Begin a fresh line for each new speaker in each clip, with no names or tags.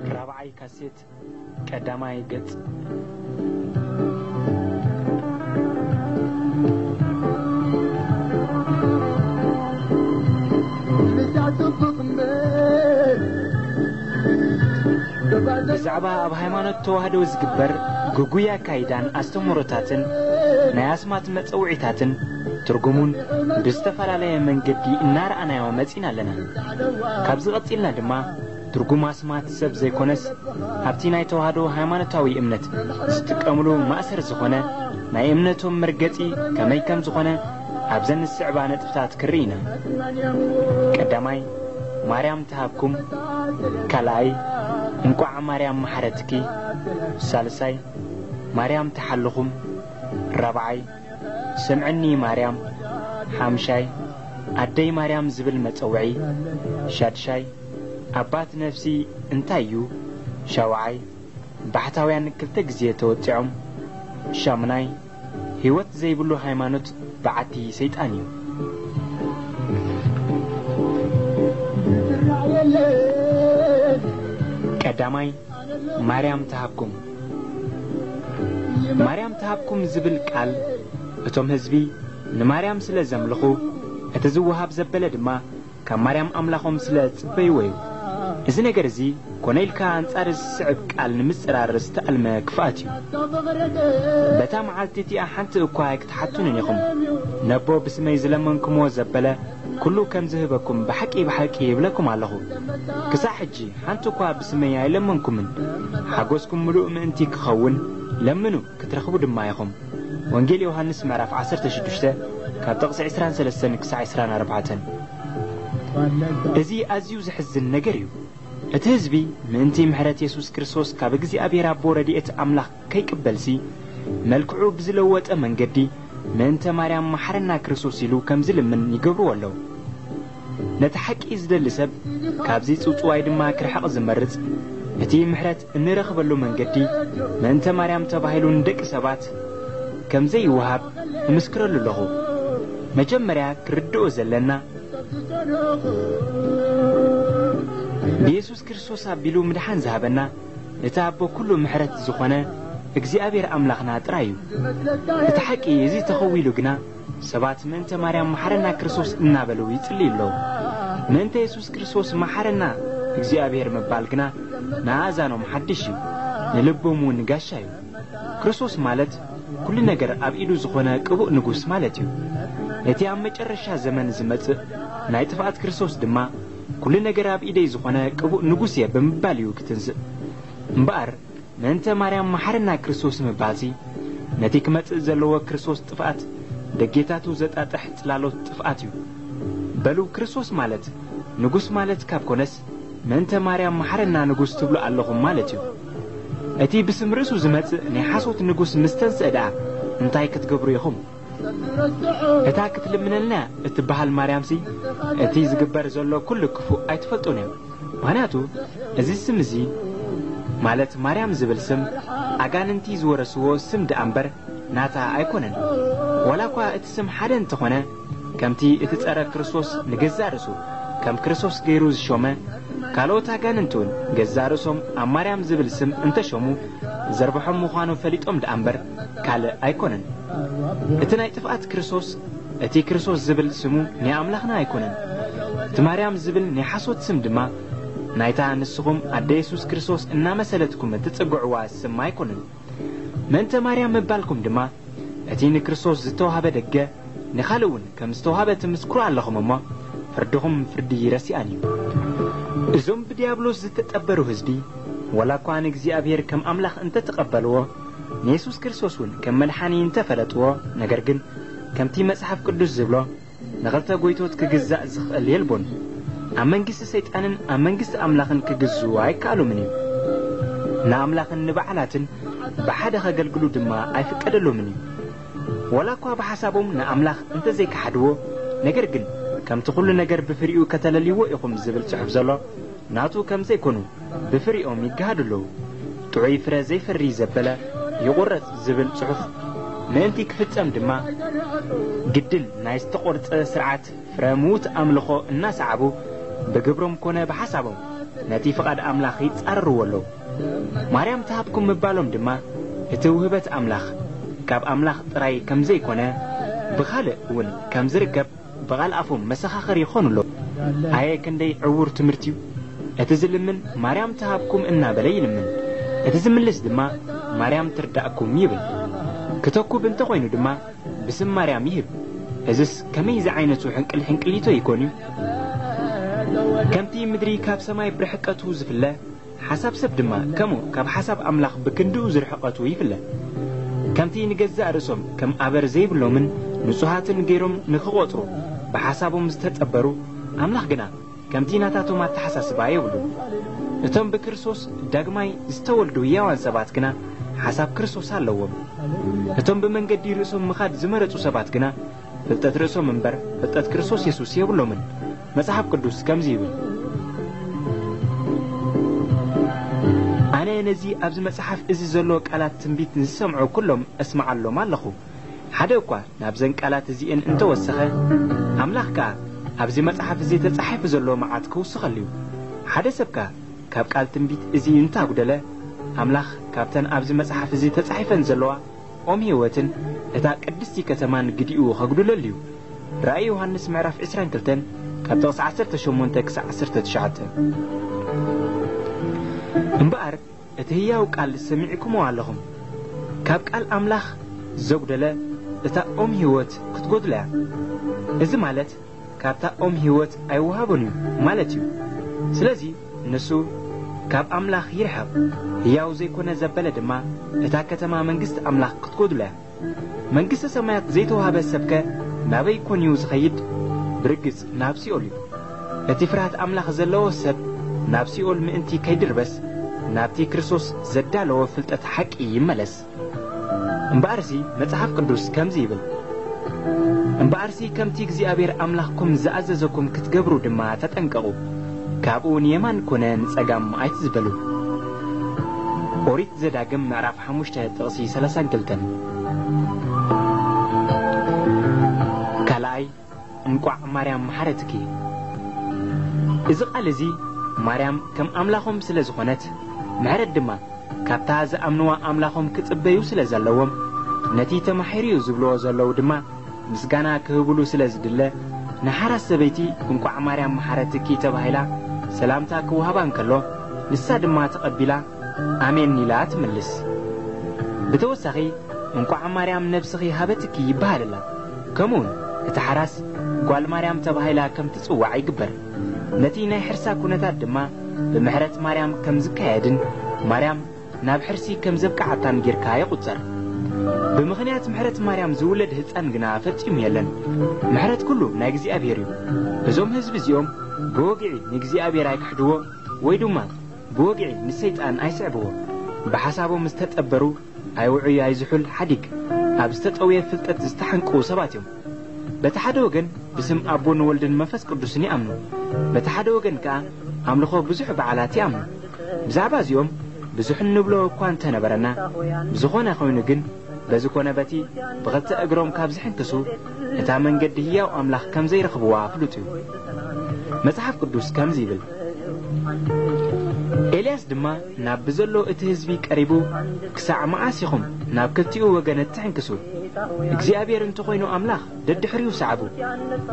رابعي كاسيت قداماي قص بزعبا اب ሃይማኖት ተዋህዶ ዝግበር ጉጉያ ካይዳን አስተምሮታትን ናያስማት መጽውዒታትን ትርጉሙን በስተፈላለየ መንገዲ እናርአናዮ መጽና ለና ካብዝ ቀጽልና ድማ ትርጉም አስማት ሰብ ዘይኮነስ ኣብቲ ናይ ተዋህዶ ሃይማኖታዊ እምነት ዝጥቀምሉ ማእሰር ዝኾነ ናይ እምነቶም መርገጺ ከመይ ከም ዝኾነ ኣብዘን ስዕባ ነጥብታት ክሪና ቀዳማይ ማርያም ተሃብኩም ካላይ እንቋዕ ማርያም ማሕረትኪ ሳልሳይ ማርያም ተሐልኹም ረብዓይ ስምዕኒ ማርያም ሓምሻይ አደይ ማርያም ዝብል መጽውዒ ሻድሻይ አባት ነፍሲ እንታዩ ሻውዓይ ባሕታውያን ክልተ ግዜ ተወጽዖም ሻምናይ ህይወት ዘይብሉ ሃይማኖት በዓቲ ሰይጣን እዩ ቀዳማይ ማርያም ተሃብኩም ዝብል ቃል እቶም ህዝቢ ንማርያም ስለ ዘምልኹ እቲ ዝወሃብ ዘበለ ድማ ካብ ማርያም አምላኾም ስለ ጽበይዎ እዩ እዚ ነገር እዚ ኮነይልካ አንጻር ዝስዕብ ቃል ንምጽራር ዝተኣልመ ክፍኣት እዩ በታ መዓልቲ እቲኣ ሓንቲ እኳ ክትሓቱንን ኢኹም ነቦ ብስመይ ዝለመንኩምዎ ዘበለ ኩሉ ከም ዝህበኩም ብሓቂ ይብለኩም ኣለኹ ክሳዕ ሕጂ ሓንቲ እኳ ብስመይ ኣይለመንኩምን ሓጎስኩም ምሉእ ምእንቲ ክኸውን ለምኑ ክትረኽቡ ድማ ኢኹም ወንጌል ዮሐንስ ምዕራፍ 16 ካብ ጥቕሲ 23 ክሳዕ 24 እዚ ኣዝዩ ዝሕዝን ነገር እዩ እቲ ህዝቢ ምእንቲ ምሕረት ኢየሱስ ክርስቶስ ካብ እግዚአብሔር አቦ ረድኤት አምላኽ ከይቅበልሲ መልክዑ ብዝለወጠ መንገዲ ምእንተ ማርያም ማሕረና ክርስቶስ ኢሉ ከም ዝልምን ይገብሩ ኣለዉ ነቲ ሓቂ ዝደሊ ሰብ ካብዚ ጽውጽዋይ ድማ ክርሕቕ ዝመርጽ እቲ ምሕረት እንረኽበሉ መንገዲ ምእንተ ማርያም ተባሂሉ ንደቂ ሰባት ከም ዘይወሃብ ንምስክረሉ ኣለኹ መጀመርያ ክርድኦ ዘለና ኢየሱስ ክርስቶስ አቢሉ ምድሓን ዝሃበና እቲ አቦ ኩሉ ምሕረት ዝኾነ እግዚአብሔር አምላኽና ጥራይ እዩ እቲ ሓቂ እዚ ተኸዊሉ ግና ሰባት ምእንተ ማርያም ማሕረና ክርስቶስ እናበሉ ይጽልዩ ኣለዉ ምእንተ ኢየሱስ ክርስቶስ ማሕረና እግዚአብሔር ምባል ግና ንኣዛኖም ሓድሽ እዩ ንልቦም እውን ጋሻ እዩ ክርስቶስ ማለት ኩሉ ነገር ኣብ ኢዱ ዝኾነ ቅቡእ ንጉስ ማለት እዩ እቲ ኣብ መጨረሻ ዘመን ዝመጽእ ናይ ጥፍኣት ክርስቶስ ድማ ኩሉ ነገር ኣብ ኢደይ ዝኾነ ቅቡእ ንጉስ እየ ብምባል እዩ ክትንስእ እምበኣር ምእንተ ማርያም ማሕረና ክርስቶስ ምባልሲ ነቲ ክመጽእ ዘለዎ ክርስቶስ ጥፍኣት ደጌታቱ ዘጣጥሕ ጽላሎት ጥፍኣት እዩ በሉ ክርስቶስ ማለት ንጉስ ማለት ካብ ኮነስ ምእንተ ማርያም ማሕረና ንጉስ ትብሉ ኣለኹም ማለት እዩ እቲ ብስም ርእሱ ዝመጽእ ናይ ሓሶት ንጉስ ምስተንስአ ደኣ እንታይ ክትገብሩ ኢኹም እታ ክትልምነልና እትበሃል ማርያምሲ እቲ ዝግበር ዘሎ ኩሉ ክፉእ ኣይትፈልጡን እዮም ምክንያቱ እዚ ስም እዚ ማለት ማርያም ዝብል ስም ኣጋንንቲ ዝወረስዎ ስም ደኣ እምበር ናታ ኣይኮነን ወላ እኳ እቲ ስም ሓደ እንተኾነ ከምቲ እቲ ጸረ ክርስቶስ ንገዛእ ርእሱ ከም ክርስቶስ ገይሩ ዝሾመ ካልኦት ኣጋንንቲ እውን ገዛእ ርእሶም ኣብ ማርያም ዝብል ስም እንተሾሙ ዘርብሖም ምዃኑ ፈሊጦም ደኣ እምበር ካልእ ኣይኮነን እቲ ናይ ጥፍኣት ክርስቶስ እቲ ክርስቶስ ዝብል ስሙ ናይ ኣምላኽና ኣይኮነን እቲ ማርያም ዝብል ናይ ሓሶት ስም ድማ ናይታ ንስኹም ኣደ ኢየሱስ ክርስቶስ እናመሰለትኩም እትጽጉዕዋ ስም ኣይኮነን ምእንተ ማርያም ምባልኩም ድማ እቲ ንክርስቶስ ዝተዋሃበ ደገ ንኻልእ እውን ከም ዝተዋሃበ ትምስክሩ ኣለኹም እሞ ፍርድኹም ፍርዲ ረሲኣን እዩ እዞም ብዲያብሎስ ዝተጠበሩ ህዝቢ ወላ እኳ ንእግዚአብሔር ከም ኣምላኽ እንተተቐበልዎ ንኢየሱስ ክርስቶስ እውን ከም መድሓኒ እንተፈለጥዎ ነገር ግን ከምቲ መጽሓፍ ቅዱስ ዝብሎ ንኽልተ ጎይቶት ክግዛእ ዝኽእል የልቦን ኣብ መንግስቲ ሰይጣንን ኣብ መንግስቲ ኣምላኽን ክግዝኡ ኣይከኣሎምን እዩ ንኣምላኽን ንበዓላትን ብሓደ ከገልግሉ ድማ ኣይፍቀደሎምን እዩ ወላ እኳ ብሓሳቦም ንኣምላኽ እንተዘይከሓድዎ ነገር ግን ከምቲ ኩሉ ነገር ብፍሪኡ ከተለልይዎ ኢኹም ዝብል ጽሑፍ ዘሎ ናቱ ከም ዘይኮኑ ብፍሪኦም ይገሃዱ ኣለዉ ጥዑይ ፍረ ዘይፈሪ ዘበለ ይቑረጽ ዝብል ጽሑፍ ምእንቲ ክፍጸም ድማ ግድል ናይ ዝተቆርጸ ስርዓት ፍረሙት ኣምልኾ እናሰዓቡ በግብሮም ኮነ በሐሳቦም ነቲ ፍቃድ ኣምላኽ ይጻረርዎ ኣለዉ ማርያም ተሃብኩም ምባሎም ድማ እቲ ውህበት ኣምላኽ ካብ ኣምላኽ ጥራይ ከም ዘይኮነ ብኻልእ እውን ከም ዝርከብ በቓልኣፎም መሰኻኸር ይኾኑሎ ኣየ ክንደይ ዕውር ትምህርቲ እዩ እቲ ዝልምን ማርያም ተሃብኩም እናበለ ይልምን እቲ ዝምልስ ድማ ማርያም ትርዳእኩም ይብል ክተኩብ እንተ ኮይኑ ድማ ብስም ማርያም ይህብ እዝስ ከመይ ዝዓይነቱ ሕንቅሊቶ ይኮን እዩ ከምቲ ምድሪ ካብ ሰማይ ብርሕቀቱ ዝፍለ ሓሳብ ሰብ ድማ ከምኡ ካብ ሓሳብ ኣምላኽ ብክንድኡ ዝርሕቀቱ ይፍለ ከምቲ ንገዛእ ርእሶም ከም ኣበር ዘይብሎምን ንጹሃትን ገይሮም ንኽቆጥሩ ብሓሳቦም ዝተጸበሩ ኣምላኽ ግና ከምቲ ናታቶም ኣተሓሳስባ የብሉ እቶም ብክርስቶስ ዳግማይ ዝተወልዱ ሕያዋን ሰባት ግና ሓሳብ ክርስቶስ ኣለዎም እቶም ብመንገዲ ርእሶም ምኻድ ዝመረጹ ሰባት ግና ፍልጠት ርእሶም እምበር ፍልጠት ክርስቶስ ኢየሱስ የብሎምን መጽሐፍ ቅዱስ ከምዚ ይብል ኣነ ነዚ ኣብዚ መጽሐፍ እዚ ዘሎ ቃላት ትንቢት ዝሰምዑ ኩሎም እስማዓሎም ኣለኹ ሓደ እኳ ናብዘን ቃላት እዚአን እንተወሰኸ ኣምላኽ ከዓ ኣብዚ መጽሐፍ እዚ ተጻሒፉ ዘሎ መዓት ክውስኸልዩ ሓደ ሰብካ ካብ ቃል ትንቢት እዚ እንታጉደለ ኣምላኽ ካብተን ኣብዚ መጽሐፍ እዚ ተጻሒፈን ዘለዋ ኦም ሕይወትን እታ ቅድስቲ ከተማን ግዲኡ ኸጉድለልዩ ራእይ ዮሐንስ ምዕራፍ 22 ካብ ጥቕሲ 18 ክሳብ 19 እምበኣር እቲ ሕያው ቃል ሰሚዕኩምዎ ኣለኹም ካብ ቃል ኣምላኽ ዘጉደለ እታ ኦም ሕይወት ክትጐድላ እዚ ማለት ካብታ ኦም ሕይወት ኣይወሃቦን እዩ ማለት እዩ ስለዚ ንሱ ካብ ኣምላኽ ይርሐቕ ሕያው ዘይኮነ ዘበለ ድማ እታ ከተማ መንግስቲ ኣምላኽ ክትጐድላ መንግስቲ ሰማያት ዘይተዋሃበ ሰብከ ናበይ ኮን እዩ ዝኸይድ ብርግጽ ናብ ሲኦል እዩ እቲ ፍርሃት ኣምላኽ ዘለዎ ሰብ ናብ ሲኦል ምእንቲ ከይድርበስ ናብቲ ክርስቶስ ዘዳለወ ፍልጠት ሓቂ ይመለስ እምበኣርሲ መጽሐፍ ቅዱስ ከምዚ ይብል እምበኣርሲ ከምቲ እግዚአብሔር ኣምላኽኩም ዝኣዘዘኩም ክትገብሩ ድማ ተጠንቀቑ ካብኡ ንየማን ኮነ ንጸጋም ኣይትዝበሉ ኦሪት ዘዳግም ምዕራፍ 5 ጥቕሲ 32 ካልኣይ እንቋዕ ማርያም ማሕረትኪ እዚ ቃል እዚ ማርያም ከም ኣምላኾም ስለ ዝኾነት ምሕረት ድማ ካብታ ዝኣምንዋ ኣምላኾም ክጽበዩ ስለ ዘለዎም ነቲ ተማሒርዩ ዝብልዎ ዘለዉ ድማ ምስጋና ክህብሉ ስለ ዝድለ ንሓራስ ሰበይቲ እንቋዕ ማርያም ማሕረትኪ ተባሂላ ሰላምታ ክውሃባ እንከሎ ንሳ ድማ ተቐቢላ ኣሜን ኢላ ትምልስ ብተወሳኺ እንቋዕ ማርያም ነብስኺ ሃበትኪ ይበሃልላ ከምኡውን እቲ ሓራስ ጓል ማርያም ተባሂላ ከም ትጽዋዕ ይግበር ነቲ ናይ ሕርሳ ኩነታት ድማ ብምሕረት ማርያም ከም ዝካየድን ማርያም ናብ ሕርሲ ከም ዘብቃዓታን ጌርካ ይቁጸር ብምኽንያት ምሕረት ማርያም ዝውለድ ህፃን ግና ፈጺሙ የለን ምሕረት ኩሉ ናይ እግዚአብሔር እዩ እዞም ህዝብ እዚኦም ብወግዒ ንእግዚአብሔር ኣይክሕድዎ ወይ ድማ ብወግዒ ንሰይጣን ኣይስዕብዎ ብሓሳቦም ዝተጠበሩ ኣይውዑይ ኣይዝሑል ሓዲግ ኣብ ዝተጠውየ ፍልጠት ዝተሓንቁ ሰባት እዮም በቲ ሓደ ወገን ብስም ኣቦን ወልድን መንፈስ ቅዱስን ይኣምኑ በቲ ሓደ ወገን ከዓ ኣምልኾ ብዙሕ በዓላት ይኣምኑ ብዛዕባ እዚኦም ብዙሕ ንብሎ እኳ እንተነበረና ብዝኾነ ኮይኑ ግን በዝኮነ በቲ ብኽልተ እግሮም ካብ ዝሕንክሱ እታ መንገዲ ሕያው ኣምላኽ ከም ዘይረኽብዋ ፍሉጥ እዩ መጽሐፍ ቅዱስ ከምዚ ይብል ኤልያስ ድማ ናብ ብዘሎ እቲ ህዝቢ ቀሪቡ ክሳዕ መዓስ ኢኹም ናብ ክልቲኡ ወገን እትሕንክሱ እግዚአብሔር እንተ ኮይኑ ኣምላኽ ደድሕሪኡ ሰዓቡ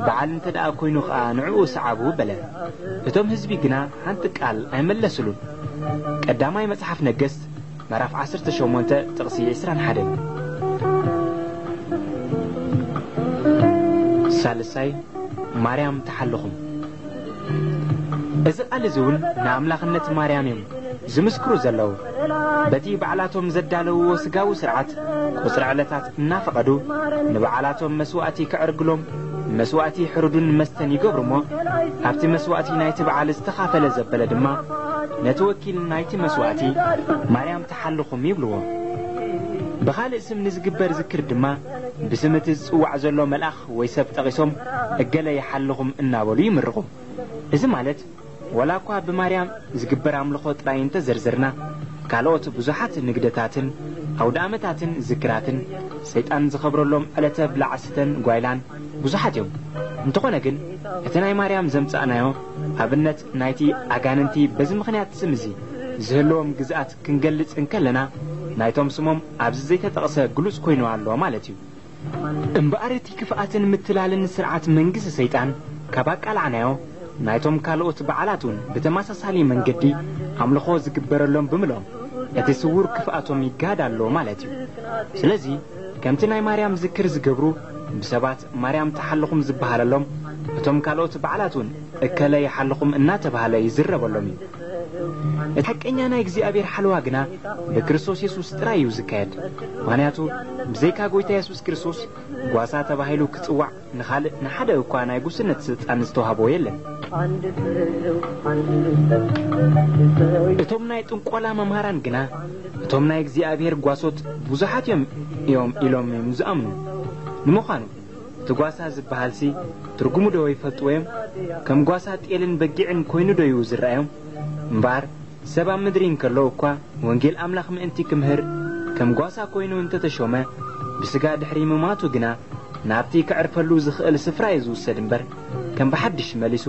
በዓል እንተ ደኣ ኮይኑ ከዓ ንዕኡ ሰዓቡ በለ እቶም ህዝቢ ግና ሓንቲ ቃል ኣይመለስሉን ቀዳማይ መጽሐፍ ነገሥት ምዕራፍ 18 ጥቕሲ 21 ሳልሳይ ማርያም ተሓልኹም እዚ ቃል እዚ እውን ንኣምላኽነት ማርያም እዮም ዝምስክሩ ዘለዉ በቲ በዓላቶም ዘዳለውዎ ስጋዊ ስርዓት ቁፅሪ ዕለታት እናፈቐዱ ንበዓላቶም መስዋእቲ ክዕርግሎም መስዋእቲ ሕሩድን መስተን ይገብሩ እሞ ኣብቲ መስዋእቲ ናይቲ በዓል ዝተኻፈለ ዘበለ ድማ ነቲ ወኪል ናይቲ መስዋእቲ ማርያም ተሓልኹም ይብልዎ ብኻልእ ስም ንዝግበር ዝክር ድማ ብስም እቲ ዝጽዋዕ ዘሎ መልኣኽ ወይ ሰብ ጠቒሶም እገለ ይሓልኹም እናበሉ ይምርቑ እዚ ማለት ወላ እኳ ብማርያም ዝግበር ኣምልኾ ጥራይ እንተዘርዘርና ካልኦት ብዙሓት ንግደታትን أو دامتاتن ذكراتن سيطان زخبرلهم ألتا بلعستن غايلان بزحات يوم انتقونا جن اتناي مريم زمصانايو ابنت نايتي اغاننتي بزمخنيات سمزي زهلوم غزات كنغلص انكلنا نايتوم سموم ابز زيته تقسه غلوص كوينو الله مالتي امبارتي كفاتن متلالن سرعات منغس سيطان كباقال عنايو نايتوم كالوت بعلاتون بتماساسالي منغدي املخو زغبرلهم بملوم يتسور كفاتهم يغادالو مالتي سلازي كمتناي مريم ذكر زغبرو بسبات مريم تحلقهم زبهاللهم اتوم كالوت بعلاتون اكلا يحلقهم اناته بهاله يزربلهم الحقኛ ናይ እግዚአብሔር ሓልዋ ግና በክርስቶስ ኢየሱስ ጥራዩ ዝካየድ ማንያቱ በዘይካ ጎይታ ኢየሱስ ክርስቶስ ጓሳ ተባሂሉ ክጽዋዕ ንኻልእ ንሓደ እኳ ናይ ጉስነት ስልጣን ዝተዋህቦ የለን እቶም ናይ ጥንቆላ መምሃራን ግና እቶም ናይ እግዚአብሔር ጓሶት ብዙሓት እዮም ኢሎም ዝኣምኑ ንምዃኑ ትጓሳ ዝበሃልሲ ትርጉሙ ዶ ይፈልጥዎም ከም ጓሳ ጤልን በጊዕን ኮይኑ ዶ ይዝራዮም እምባር ሰባ ምድሪን ከሎ እኳ ወንጌል አምላኽ ምእንቲ ክምህር ከም ጓሳ ኮይኑ እንተተሾመ ብስጋ ድሕሪ መማቱ ግና ናብቲ ክዕርፈሉ ዝኽእል ስፍራ ይዝውሰድ እምበር ከም በሐድሽ መሊሱ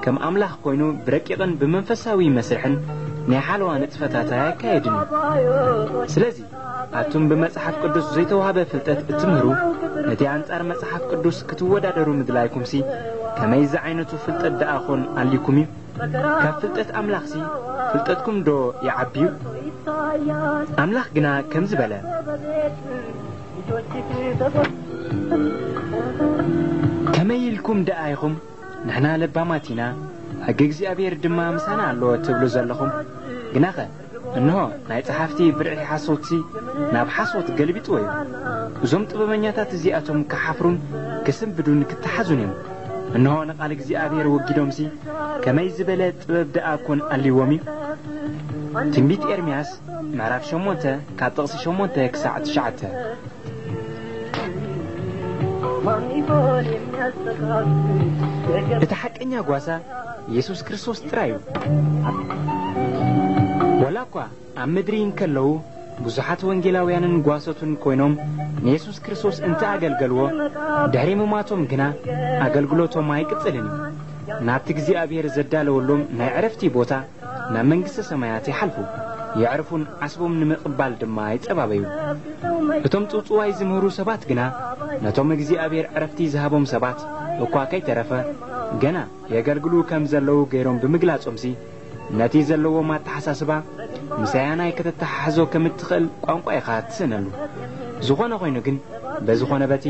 ከም አምላኽ ኮይኑ ብረቂቕን ብመንፈሳዊ መስርሕን ናይ ሓልዋ ንጥፈታት ያካይድን ስለዚ አቱም በመጽሐፍ ቅዱስ ዘይተዋሃበ ፍልጠት እትምህሩ ነቲ አንጻር መጽሐፍ ቅዱስ ክትወዳደሩ ምድላይኩምሲ ከመይዛ አይነቱ ፍልጠት ዳአኾን አሊኩሚ كفلتت أملاخسي فلتتكم دو يعبيو أملاخ جنا كم زبالة كما يلكم دقايكم نحنا لباماتنا حقيقزي أبير دما مسانا اللو تبلو زلخم جناخة إنه نايت حافتي برعي حاسوتي ناب حاسوت قلبي توي وزمت بمنياتات زياتهم كحفرون كسم بدون كتحزنهم إنه نقال እግዚአብሔር ወግዶም ሲ ከመይ ዝበለ ጥበብ ደአኮን አሊወሚ ትንቢት ኤርሚያስ ምዕራፍ 8 ከጥቅስ 8 ክሳዕ 9 እተሐቀኛ ጓሳ ኢየሱስ ክርስቶስ ጥራዩ ወላኳ አምድሪን ከለው ብዙሓት ወንጌላውያንን ጓሶቱን ኮይኖም ኢየሱስ ክርስቶስ እንተ አገልገልዎ ድሕሪ መማቶም ግና አገልግሎቶም አይቅጽልን ናብቲ እግዚአብሔር ዘዳለወሎም ናይ ዕረፍቲ ቦታ ናብ መንግስተ ሰማያት ይሓልፉ يعرفون عصبهم نمقبال دما يتصبابيو እቶም ጽጽዋይ ዝምህሩ ሰባት ግና ነቶም እግዚአብሔር ዕረፍቲ ዝሃቦም ሰባት እኳ ከይተረፈ ገና የገልግሉ ከም ዘለው ገይሮም ብምግላጾምሲ ነቲ ዘለዎ ማተሐሳስባ ምሳያናይ ከተተሐዞ ከምትኽእል ቋንቋ ይኻት ስነሉ ዝኾነ ኮይኑ ግን በዝኾነ በቲ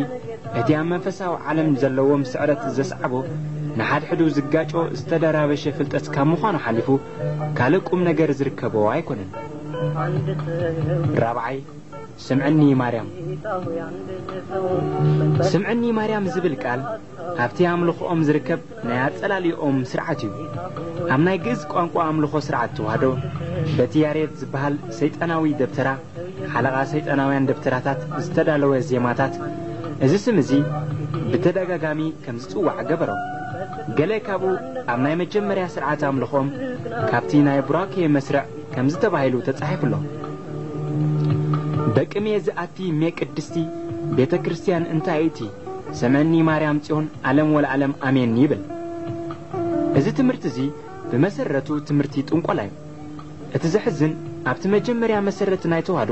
እቲ መንፈሳዊ ዓለም ዘለዎም ስዕረት ዘስዓቦ ንሓድሕዱ ዝጋጮ ዝተደራበሸ ፍልጠት ካብ ምዃኑ ሓሊፉ ካልቁም ነገር ዝርከቦ ኣይኮነን ራብዓይ سمعني مريم زبل قال هفتي املخهم زركب نيا صلاليهم سرعت እዩ ام ناي گز ቋንቋ املخو سرعت وهدو بتياريت زبال سيطاناوي دبترا حلقه سيطاناويان دبتراتات استدالو زيماتات እዚ ስምዚ بتدغاغامي كم ዝጽዋዕ ገበሮ ገለ ካብኡ ام ناي መጀመርያ ስርዓት املخهم ካብቲ ናይ ብራኬ መስርዕ ከም ዝተባሂሉ ተጻሒፍሎ بكمي زاتي ميقدستي بيت كريستيان انتايتي سمعني مريم ጽዮን ዓለም ወለዓለም አሜን ይብል እዚ ትምርት እዚ በመሰረቱ ትምርቲ ጥንቆላይ እቲ ዘሕዝን ኣብቲ መጀመርያ መሰረት ናይ ተዋህዶ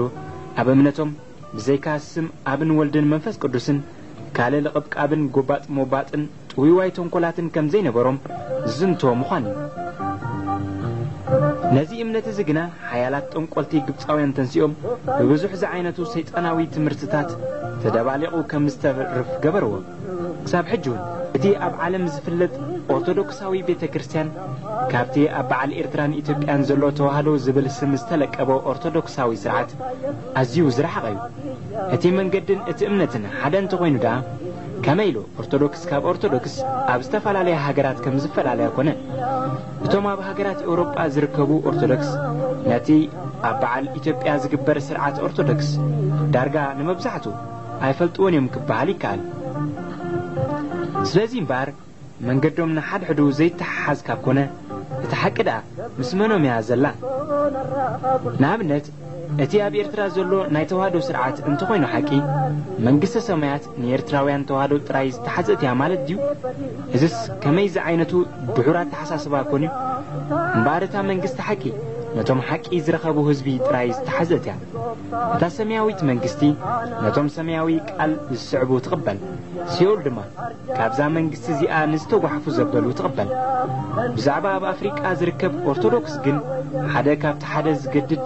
ኣብ እምነቶም ብዘይካስም ኣብን ወልድን መንፈስ ቅዱስን ካለ ለቅብቃብን ጎባጥ ሞባጥን ጥዊዋይ ተንኮላትን ከም ዘይነበሮም ዝንቶ ምዃን ነዚ እምነት ዝግና ሓያላት ጥንቆልቲ ግብጻውያን ተንሲኦም በብዙሕ ዝዓይነቱ ሰይጣናዊ ትምርትታት ተደባሊቁ ከም ዝተርፍ ገበርዎ ክሳብ ሕጁን እቲ ኣብ ዓለም ዝፍለጥ ኦርቶዶክሳዊ ቤተክርስቲያን ካብቲ ኣብ በዓል ኤርትራን ኢትዮጵያን ዘሎ ተዋህዶ ዝብል ስም ዝተለቀበ ኦርቶዶክሳዊ ስርዓት ኣዝዩ ዝረሓቐዩ እቲ መንገድን እቲ እምነትን ሓደ እንተኮይኑ ዳ كميلو أرثوذكس كاب أرثوذكس أبستفعل عليها هاجرات كم زفل عليها كونه بتوما بهاجرات أوروبا زركبوا أرثوذكس نتي أبعال إثيوبيا زجبر سرعة أرثوذكس درجة نمبزحته هيفلتوني مكبالي كال سلازين بار من قدوم نحد حدو زي تحاز كاب كونه تحكدا مسمنهم يا زلا نعملت اتي اب إرترا زلو ناي توهادو سرعات انت خوينو حكي منقسة سمايات نيرتراويان توهادو ترايز تحزت يا مالت ديو إذس كميز عينتو بحورات حساسبا كونيو مبارتا منقسة حكي نتوم حكي إزرخبو هزبي ترايز تحزت يا تا سمياويت منقستي نتوم سمياوي قال السعبو تقبل سيول دما كابزا منقست زيقا نستوغو حفو زبلو تقبل بزعبا بأفريقا زركب أرثوذكس جن حدا كابت حدا زجدد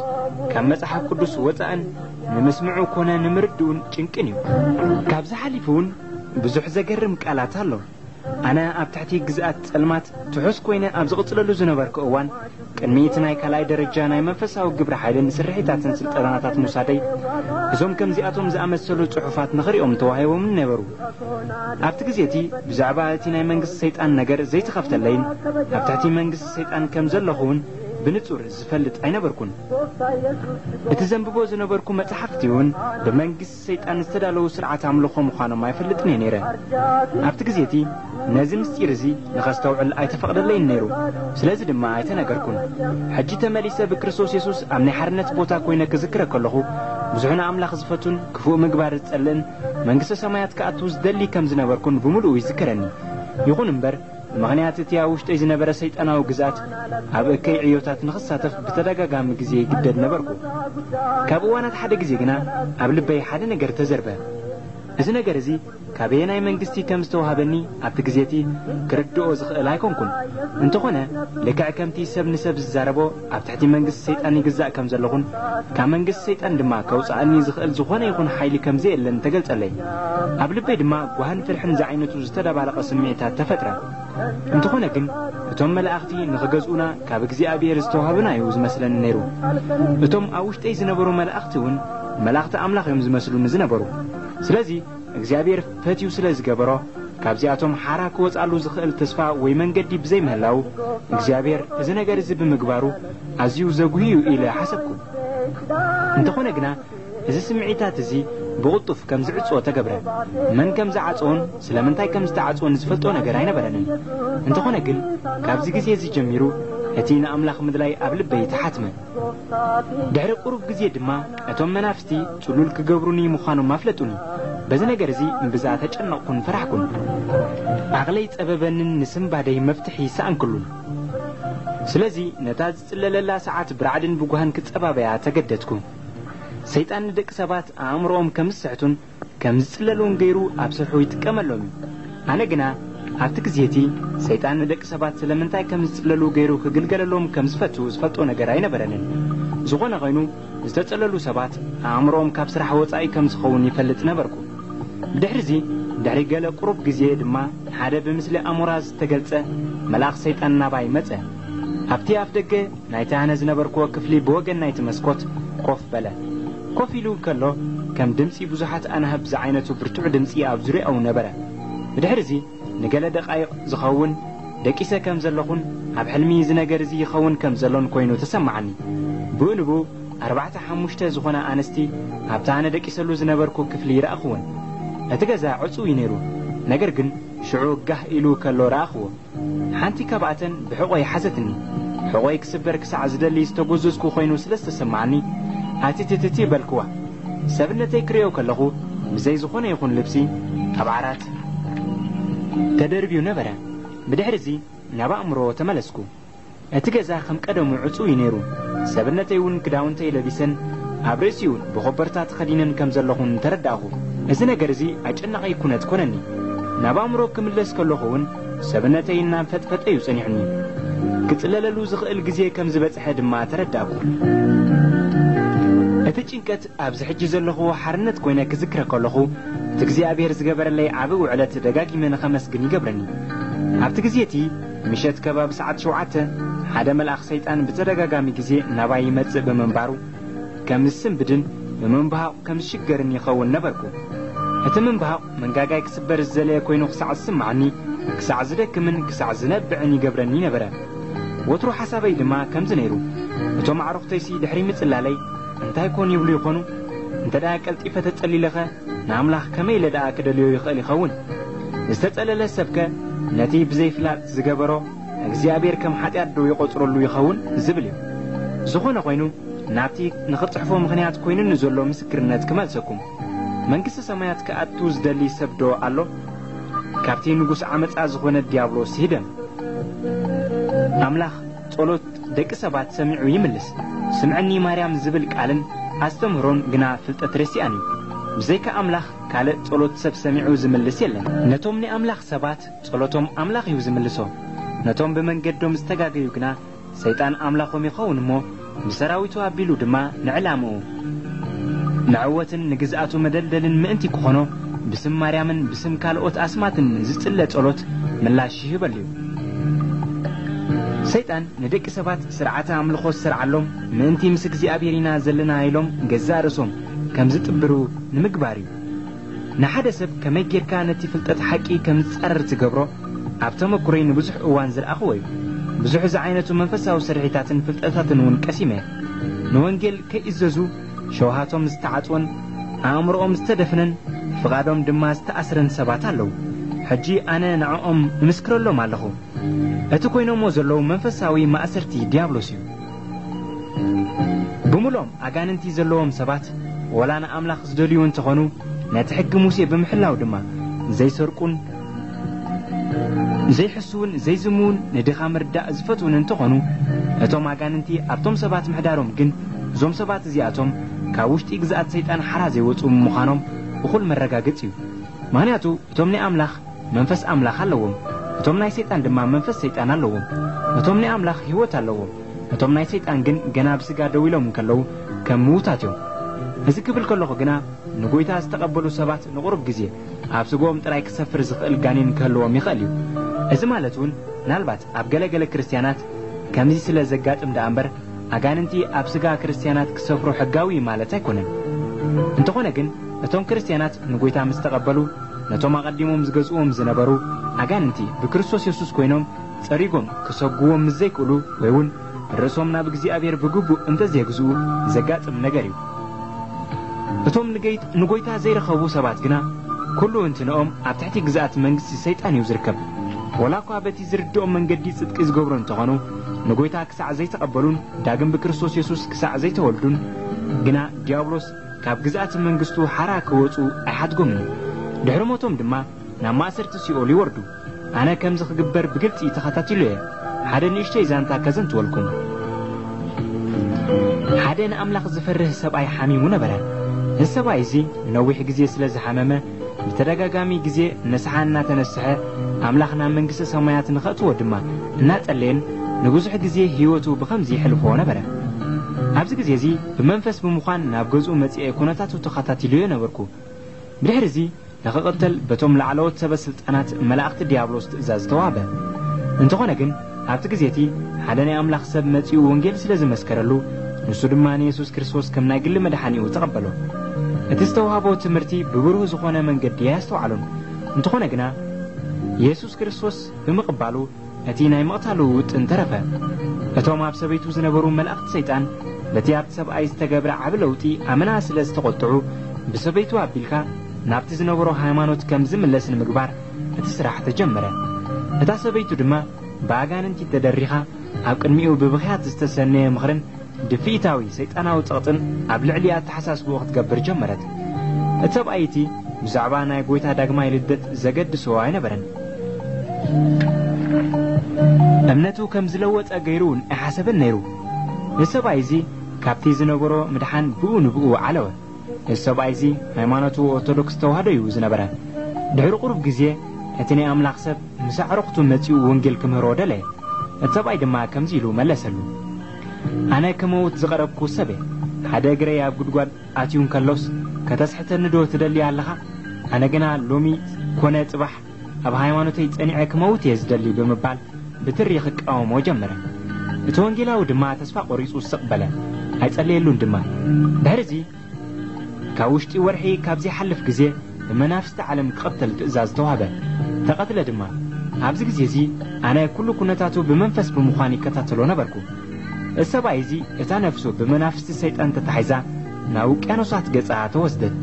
كم مصحف قدس وطأن نمسمعو كنا نمردون چنكنيو كابزا حليفون بزح زجرم قالات هالو أنا أبتحتي جزءات المات تحس كوينة أبزغط للو زنبرك أوان كنميتناي كلاي درجاناي منفسها وقبر حيلن سرحيتات سلطناتات موسادي زوم كم زياتهم زأمسلو صحفات نغريهم توهيو من نبرو أبتكزيتي بزعباتي منقص سيطان نجر زي تخفت اللين أبتحتي منقص سيطان كم زلخون بنتصور زفلت أين بركون اتزنببو زنبركم متحفتيون بمنقص سيطان استدالو سرعة عملوخو مخانو ما يفلتني نيره أبتكزيتي نازم استيرزي نغستوعل أي تفقد اللين نيرو سلازي دما أي تناقركون حجي تماليسا بكريستوس يسوس أمني حرنت بوتا كوينة كذكرة كلهو بزعنا أملاخ زفتون كفو مقبار تسألن منقص سمايات كأتوز دلي كم زنبركون بملو يذكرني يقول انبر مغنيات تياوشت إذا نبرا سيت أنا وجزات أبكي عيوتات نخصاتف بتدقق مجزي جدد نبركو كابوانات حدا جزيجنا قبل بي حدا نجر تزربه إذا نجرزي كابينا يمنجستي كم استوهبني أبتجزيتي كردو أزخ لا يكونكم انتقنا لك عكمتي سب نسب الزربو أبتحتي منجس سيت أني جزاء كم زلقون كمنجس سيت أن دما كوس أني زخ الزخانة يكون حيل كم زي اللي انتقلت عليه قبل بيد ما وهن في الحين زعينته زتدب على قسميتها تفترة انتقنا كن بتم الأختي نخجزونا كابجزي أبي رستوهبنا يوز مثلا نيرو بتم أوشت أي زنبرو ملأختون ملأخت أملاخ يوم زمثلون زنبرو سلازي እግዚአብሔር ፈቲው ስለዝገበሮ ካብዚያቶም ሓራክ ወጻሉ ዝኽእል ተስፋ ወይ መንገዲ ብዘይ ምህላው እግዚአብሔር እዚ ነገር እዚ ብምግባሩ ኣዝዩ ዘጉሂዩ ኢለ ሓሰብኩ እንተኾነ ግና እዚ ስምዒታት እዚ ብቕጡፍ ከም ዝዕጽኦ ተገብረ መን ከም ዝዓጽኦን ስለምንታይ ከም ዝተዓጽኦን ዝፈልጦ ነገር ኣይነበረንን እንተኾነ ግን ካብዚ ግዜ እዚ ጀሚሩ እቲ ንኣምላኽ ምድላይ ኣብ ልበይ ተሓትመ ድሕሪ ቁሩብ ግዜ ድማ እቶም መናፍስቲ ጽሉል ክገብሩኒ ምዃኖም ኣፍለጡኒ በዚ ነገር እዚ እምብዛ ተጨነቕኩን ፈራሕኩን ኣቕለይ ጸበበንን ንስምባደይ መፍትሒ ሰኣንክሉን ስለዚ ነታ ዝጽለለላ ሰዓት ብራዕድን ብጓህን ክጸባበያ ተገደድኩ ሰይጣን ንደቂ ሰባት ኣእምሮኦም ከም ዝስሕቱን ከም ዝጽለሉን ገይሩ ኣብ ስርሑ ይጥቀመሎም ኣነ ግና ኣብቲ ግዜቲ ሰይጣን ንደቂ ሰባት ስለምንታይ ከም ዝጽለሉ ገይሩ ክግልገለሎም ከም ዝፈልጦ ነገር ኣይነበረንን ዝኾነ ኮይኑ ዝተጸለሉ ሰባት ኣእምሮኦም ካብ ስራሕ ወጻኢ ከም ዝኸውን ይፈልጥ ነበርኩ ድሕሪዚ ድሕሪ ገለ ቁሩብ ግዜ ድማ ሓደ ብምስሊ ኣሞራ ዝተገልጸ መልኣኽ ሰይጣን ናባይ መጸ ኣብቲ ኣፍ ደገ ናይቲ ኣነ ዝነበርክዎ ክፍሊ ብወገን ናይቲ መስኮት ኮፍ በለ ኮፍ ኢሉ ከሎ ከም ድምፂ ብዙሓት ኣናህብ ዝዓይነቱ ብርቱዕ ድምፂ ኣብ ዙርያኡ ነበረ ድሕሪዚ ንገለ ደቃይቕ ዝኸውን ደቂሰ ከም ዘለኹን ኣብ ሕልሚ እዚ ነገር እዚ ይኸውን ከም ዘሎን ኮይኑ ተሰማዓኒ ብእንቡ 4-5 ዝኾነ ኣንስቲ ኣብታ ኣነ ደቂሰሉ ዝነበርኩ ክፍሊ ይረኣኽዎን እቲ ገዛ ዕጹው ነይሩ ነገር ግን ሽዑ ጋህ ኢሉ ከሎ ረኣኽዎ ሓንቲ ካብኣተን ብሕቖይ ሓዘትኒ ሕቖይ ክስበር ክሳዕ ዝደሊ ዝተጎዘዝኩ ኮይኑ ስለዝተሰማዓኒ ኣቲትትቲ በልክዋ ሰብነተይ ክሪኦ ከለኹ ብዘይ ዝኾነ ይኹን ልብሲ ኣብ ዓራት ተደርቢዩ ነበረ ብድሕሪዚ ናብ ኣእምሮ ተመለስኩ እቲ ገዛ ከም ቀደሙ ዕጹው ነይሩ ሰብነተይ እውን ክዳውንተይ ለቢሰን ኣብ ርእሲኡ ብኸበርታ ተኸዲነን ከም ዘለኹን ተረዳእኹ እዚ ነገር እዚ ኣጨናቒ ኩነት ኮነኒ ናብ ኣእምሮ ክምለስ ከለኹ እውን ሰብነተይ እናንፈጥፈጠዩ ጸኒሕኒ ክጽለለሉ ዝኽእል ግዜ ከም ዝበጽሐ ድማ ተረዳእኩ እቲ ጭንቀት ኣብዚ ሕጂ ዘለኹ ሓርነት ኮይነ ክዝክረ ከለኹ እቲ እግዚኣብሔር ዝገበረለይ ዓብ ውዕለት ደጋጊመ ንኸመስግን ይገብረኒ ኣብቲ ግዜቲ ምሸት ከባቢ ሰዓት 7 ሓደ መልኣኽ ሰይጣን ብተደጋጋሚ ግዜ ናባይ ይመጽእ ብምንባሩ ከም ዝስንብድን ብምንባሃቕ ከም ዝሽገርን ይኸውን ነበርኩ እቲ ምንባሃቕ መንጋጋይ ክስበር ዝዘለየ ኮይኑ ክሳዕ ዝስማዓኒ ክሳዕ ዝደክምን ክሳዕ ዝነብዕን ይገብረኒ ነበረ ወትሩ ሓሳበይ ድማ ከምዚ ነይሩ እቶም ኣዕሩኽተይሲ ድሕሪ ምጽላለይ እንታይ ኮን ይብሉ ይኾኑ እንተዳ ቀልጢፈ ተጸሊለኸ ንኣምላኽ ከመይ ለደኣ ክደልዮ ይኽእል ይኸውን ዝተጸለለ ሰብከ ነቲ ብዘይፍላጥ ዝገበሮ እግዚኣብሔር ከም ሓጢኣት ዶ ይቖጽረሉ ይኸውን ዝብል እዩ ዝኾነ ኮይኑ نابتي نخطحفو مخنيات كوينن نزولو مسكرنات كمالسكم منقص سمايات كأتوز دلي سبدو ألو كابتين نقص عمت أزغون الديابلوس هيدم أملاخ طولوت دك سبات سمعو يملس سمعني مريم زبلك ألن أستمرون قنا فلت رسياني بزيك أملاخ كالت طولوت سب سمعو زملس يلن نتومني أملاخ سبات طولوتهم أملاخ يوزملسو نتوم بمنقدهم استقاقيو قنا سيطان أملاخهم يخون مو بسراويتو أبيلو دما نعلامو نعوتن نجزاتو مدلدلن مأنتي كخونو بسم مريمن بسم كالوت أسماتن زتلة طولوت ملاش يبليو سيطان ندك سبات سرعتا أملخو السرعالهم مأنتي مسك زي أبيرينا زلنا هايلهم جزارسهم كم زتبرو نمقباريو نحد سب كما يجير كانت فلتت حكي كم تسقرر تقبرو أبتم كورين بزح أوانزل أخوي بزح زعينة منفسها وسرعتات فلتتات ونكسمة نوانجل كإززو شوهاتهم استعطون أمرهم استدفنن فغادهم دما استأسرن سباتالو حجي أنا نعم مسكر له مالخو أتكوينو موزلو منفساوي ما أسرتي ديابلوسيو بمولهم أغاننتي زلوهم سبات ولا أنا أملاخ زدوليون تخونو نتحق موسي بمحلاو دما زي سرقون زي حسون زي زمون ندخا مرداء زفتون انتخونو أتوم أغاننتي أبتم سبات محدارهم جن زوم سبات زياتهم كاوشت إجزاءات سيطان حرازي وطوم مخانهم وخل مرقاقتيو معناتو أتومني أملاخ منفس أملاخ اللوهم أتومني سيطان دما منفس سيطان اللوهم أتومني أملاخ هيوت اللوهم أتومني سيطان جن جناب سيقا دويلهم كاللو كموتاتيو هزي كبل كله جنا نقويتا استقبلوا سبات نقرب جزية أبسقوهم ترايك سفر زخل جانين كاللوهم يخليو إذا مالتون نالبات أبجلا كريستيانات كمزي سلا زجات أمبر أجاننتي أبسقا كريستيانات كسفروا حجاوي مالتا يكونن انتخونا جن أتوم كريستيانات نقويتا مستقبلوا نتوم أقدمهم زجزوهم زنبرو أجاننتي بكريستوس يسوس كوينهم تريقهم كسقوهم مزيكولو ويون الرسوم نابجزي أبير بجوبو امتز يجزو زجات منجريو أتوم نقويتا زي رخبو سبات جنا كله انتنقوم أبتحتي جزات منجس سيطان يوزركب ولا قابتي زردهم من جديد صدق إزجبرون تغنو نقويتا كسع زي تقبلون داقم بكريستوس يسوس كسع زي تولدون جنا ديابلوس كاب جزات منجستو حراك وصو أحد قمني دحرموتهم دما نما أسرت سيولي وردو أنا كم زخ جبر بقلتي تخطاتي له حدا نيشتي زانتا كزنت ولكم حدا أملاخ زفره سبعي حامي ونبرا السبعي زي نويح جزي سلز حمامه بتدقاقامي جزي نسحانا تنسحه أملاخنا منجس سمايات نخطو ودما ناتقلين نقوزح جزي هيوتو بخمزي حلفو نبرا أبز جزي زي بمنفس بمخان نابجزو متئي كونتاتو تخطاتي له نبركو بالحرزي نخقتل بتوم لعلوت سبسلت أنات ملاقت ديابلوس تأزاز توابه انتخونا جن أبز جزيتي حداني أملاخ سب متئي وانجيل سلز مسكرلو نسو دماني يسوس كريستوس كم ناقل مدحاني وتقبلو اتستوهابو تمرتي ببروه زخونا من قد ياستو علون انتخونا جنا يسوس كريستوس بمقبالو أتينا مقتلو وتنترفه أتوم أب سبيتو زنبرو ملأخت سيطان التي أب سب أيز تقابر عبلوتي أمنا سلز تقطعو بسبيتو أبيلكا نابت زنبرو هايمانوت كم زملسن مقبار اتسرح تجمره اتا سبيتو دما باقان انتي تدريخا أب قنميو ببخيات استسنة مخرن دفيتاوي سيطانا وتغطن أب لعليات تحساس بوقت قبر جمرت اتسب أيتي بزعبانا يقويتها داقما يلدت زقد سواعي نبرن أمنتو كم زلوت أغيرون أحسبن نيرو السبايزي كابتي زنبرو مدحان بقو علوه السبايزي هيمانتو أورثودوكس توهدو زنبره دحر قرب جزيه أتني أملاخ سب مسعرقتو متيو ونجل كمهرو دله السباي دما كم زيلو ملسلو أنا كموت زغربكو سبه حدا قري أب قدقاد آتيون كاللوس كتسحت الندو تدلي علىها أنا قنا لومي كونة صباح أب هايمانوتي تسأني كموت يزدلي بمبال بتريخك أو موجمرة بتوانجلاو دما تسفى قريسو السقبلة هيتسألي اللون دما بهرزي كاوشتي ورحي كابزي حلف جزي المنافس تعلم تقتل تأزاز توهبه تقتل دما عبز جزيزي أنا كل كنتاتو بمنفس بمخاني كتاتلو نبركو السبايزي اتا نفسو بمنافس سيط أنت تحيزا ناو كانو سات قصعا توسدد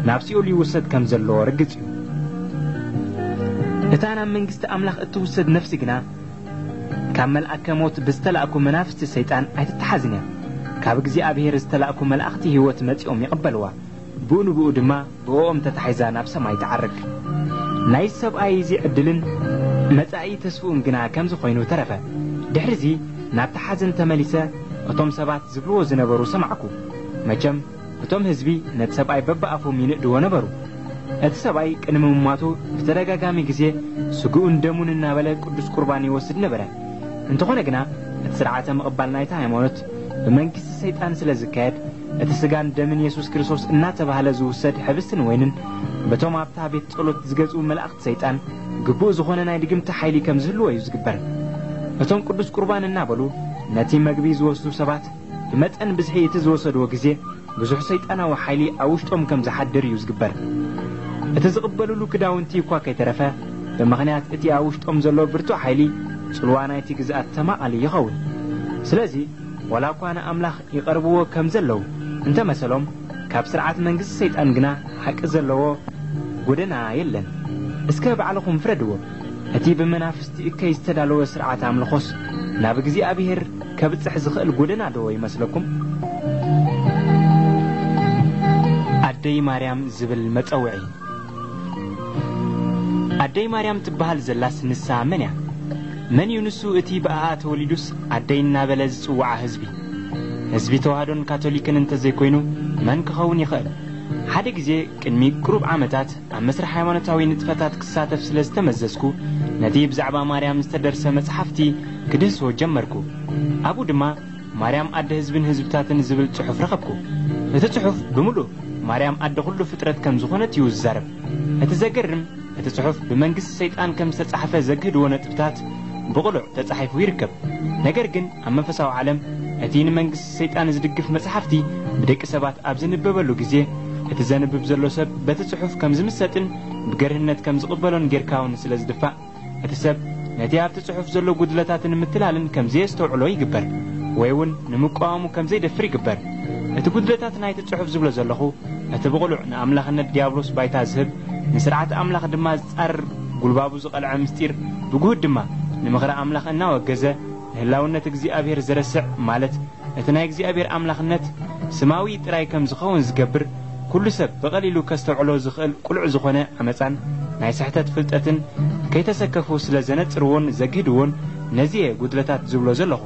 نفسيو لي وسد كمزلو رقصيو اتانا منجست أملاخ اتوسد نفسي قنا كامل أكموت بستلأكو منافس سيطان ايتتحازنيا ካብ እግዚአብሔር ዝተላእኩ መላእኽቲ ህይወት መጽኦም ይቀበልዋ ብኡንብኡ ድማ ብኦም ተታሒዛ ናብ ሰማይ ተዓርግ ናይ ሰብኣይ እዚ ዕድልን መጻኢ ተስፉን ግና ከምዚ ኮይኑ ተረፈ ድሕሪዚ ናብ ተሓዘን ተመሊሰ እቶም ሰባት ዝብልዎ ዝነበሩ ሰማዕኩ መቸም እቶም ህዝቢ ነቲ ሰብኣይ በብኣፎም ይንእድዎ ነበሩ እቲ ሰብኣይ ቅድሚ ምሟቱ ብተደጋጋሚ ግዜ ስጉኡን ደሙን እናበለ ቅዱስ ቁርባን ይወስድ ነበረ እንተኾነ ግና እቲ ስርዓተ ምቕባል ናይታ ሃይማኖት በመንግስቲ ሰይጣን ስለ ዝካየድ እቲ ስጋን ደምን ኢየሱስ ክርስቶስ እናተባህለ ዝውሰድ ሕብስትን ወይንን በቶም ኣብታ ቤት ጸሎት ዝገጹ መላእኽት ሰይጣን ግቡእ ዝኾነ ናይ ድግምቲ ሓይሊ ከም ዝህልዎ እዩ ዝግበር እቶም ቅዱስ ቁርባን እናበሉ ነቲ መግቢ ዝወስዱ ሰባት ብመጠን ብዝሒ እቲ ዝወሰድዎ ግዜ ብዙሕ ሰይጣናዊ ሓይሊ ኣብ ውሽጦም ከም ዝሓድር እዩ ዝግበር እቲ ዝቕበልሉ ክዳውንቲ እኳ ከይተረፈ ብምኽንያት እቲ ኣብ ውሽጦም ዘሎ ብርቱዕ ሓይሊ ጽልዋ ናይቲ ግዝኣት ተማቓሊ ይኸውን ስለዚ ወላ እኳ ንኣምላኽ ይቐርብዎ ከም ዘለዉ እንተመሰሎም ካብ ስርዓት መንግስቲ ሰይጣን ግና ሓቂ ዘለዎ ጎደና የለን እስከ ባዕልኹም ፍረድዎ እቲ ብመናፍስቲ እከይ ዝተዳለወ ስርዓት ኣምልኾስ ናብ እግዚአብሔር ከብጽሕ ዝኽእል ጎደና ዶ ይመስለኩም ኣደይ ማርያም ዝብል መጸውዒ ኣደይ ማርያም ትበሃል ዘላስ ንሳ መን እያ መን ይንሱ እቲ በኣኣ ተወሊዱስ ኣደይ እናበለ ዝጽዋዓ ህዝቢ ተዋህዶን ካቶሊክን እንተዘይኮይኑ መን ክኸውን ይኽእል ሓደ ግዜ ቅድሚ ቅሩብ ዓመታት ኣብ መስርሕ ሃይማኖታዊ ንጥፈታት ክሳተፍ ስለ ዝተመዘዝኩ ነቲ ብዛዕባ ማርያም ዝተደርሰ መጽሓፍቲ ክድህስዎ ጀመርኩ ኣብኡ ድማ ማርያም ኣደ ህዝብን ህዝብታትን ዝብል ጽሑፍ ረኸብኩ እቲ ጽሑፍ ብምሉእ ማርያም ኣደ ኩሉ ፍጥረት ከም ዝኾነት እዩ ዝዛረብ እቲ ዘገርም እቲ ጽሑፍ ብመንግስቲ ሰይጣን ከም ዝተጻሕፈ ዘግህድዎ ነጥብታት ብቕሉዕ ተጻሒፉ ይርከብ ነገር ግን ኣብ መንፈሳዊ ዓለም እቲ ንመንግስቲ ሰይጣን ዝድግፍ መጽሓፍቲ ብደቂ ሰባት ኣብ ዝንበበሉ ግዜ እቲ ዘንብብ ዘሎ ሰብ በቲ ጽሑፍ ከም ዝምሰጥን ብገርህነት ከም ዝቕበሎን ጌርካውን ስለ ዝድፋእ እቲ ሰብ ነቲ ኣብቲ ጽሑፍ ዘሎ ጉድለታትን ምትላልን ከም ዘየስተውዕሎ ይግበር ወይ እውን ንምቃወሙ ከም ዘይደፍር ይግበር እቲ ጉድለታት ናይቲ ጽሑፍ ዝብሎ ዘለኹ እቲ ብቕሉዕ ንኣምላኽነት ዲያብሎስ ባይታ ዝህብ ንስርዓት ኣምላኽ ድማ ዝጻር ጉልባቡ ዝቐልዐ ምስጢር ብጉህድ ድማ ንምኽረ ኣምላኽ እናወገዘ ንህላውነት እግዚአብሔር ዘረስዕ ማለት እቲ ናይ እግዚአብሔር ኣምላኽነት ስማዊ ጥራይ ከም ዝኸውን ዝገብር ኩሉ ሰብ በቐሊሉ ከስተውዕሎ ዝኽእል ቁልዕ ዝኾነ ዓመፃን ናይ ስሕተት ፍልጠትን ከይተሰከፉ ስለ ዘነጽርዎን ዘግህድዎን ነዚየ ጉድለታት ዝብሎ ዘለኹ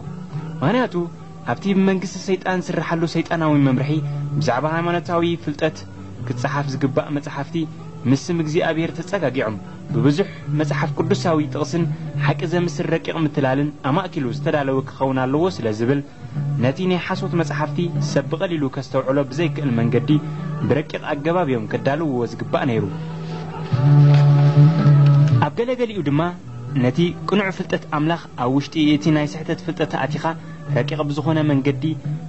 ምኽንያቱ ኣብቲ ብመንግስቲ ሰይጣን ዝስራሓሉ ሰይጣናዊ መምርሒ ብዛዕባ ሃይማኖታዊ ፍልጠት ክትጽሓፍ ዝግባእ መጽሓፍቲ ምስም እግዚአብሔር ተጸጋጊዖም ብብዙሕ መጽሓፍ ቅዱሳዊ ጥቕስን ሓቂ ዘምስል ረቂቕ ምትላልን ኣማእኪሉ ዝተዳለወ ክኸውን ኣለዎ ስለ ዝብል ነቲ ናይ ሓሶት መጽሓፍቲ ሰብ ብቐሊሉ ከስተውዕሎ ብዘይክእል መንገዲ ብረቂቕ ኣገባብ እዮም ከዳልውዎ ዝግባእ ነይሩ ኣብ ገለገሊኡ ድማ ነቲ ቅኑዕ ፍልጠት ኣምላኽ ኣብ ውሽጢ እቲ ናይ ስሕተት ፍልጠት ኣቲኻ ረቂቕ ብዝኾነ መንገዲ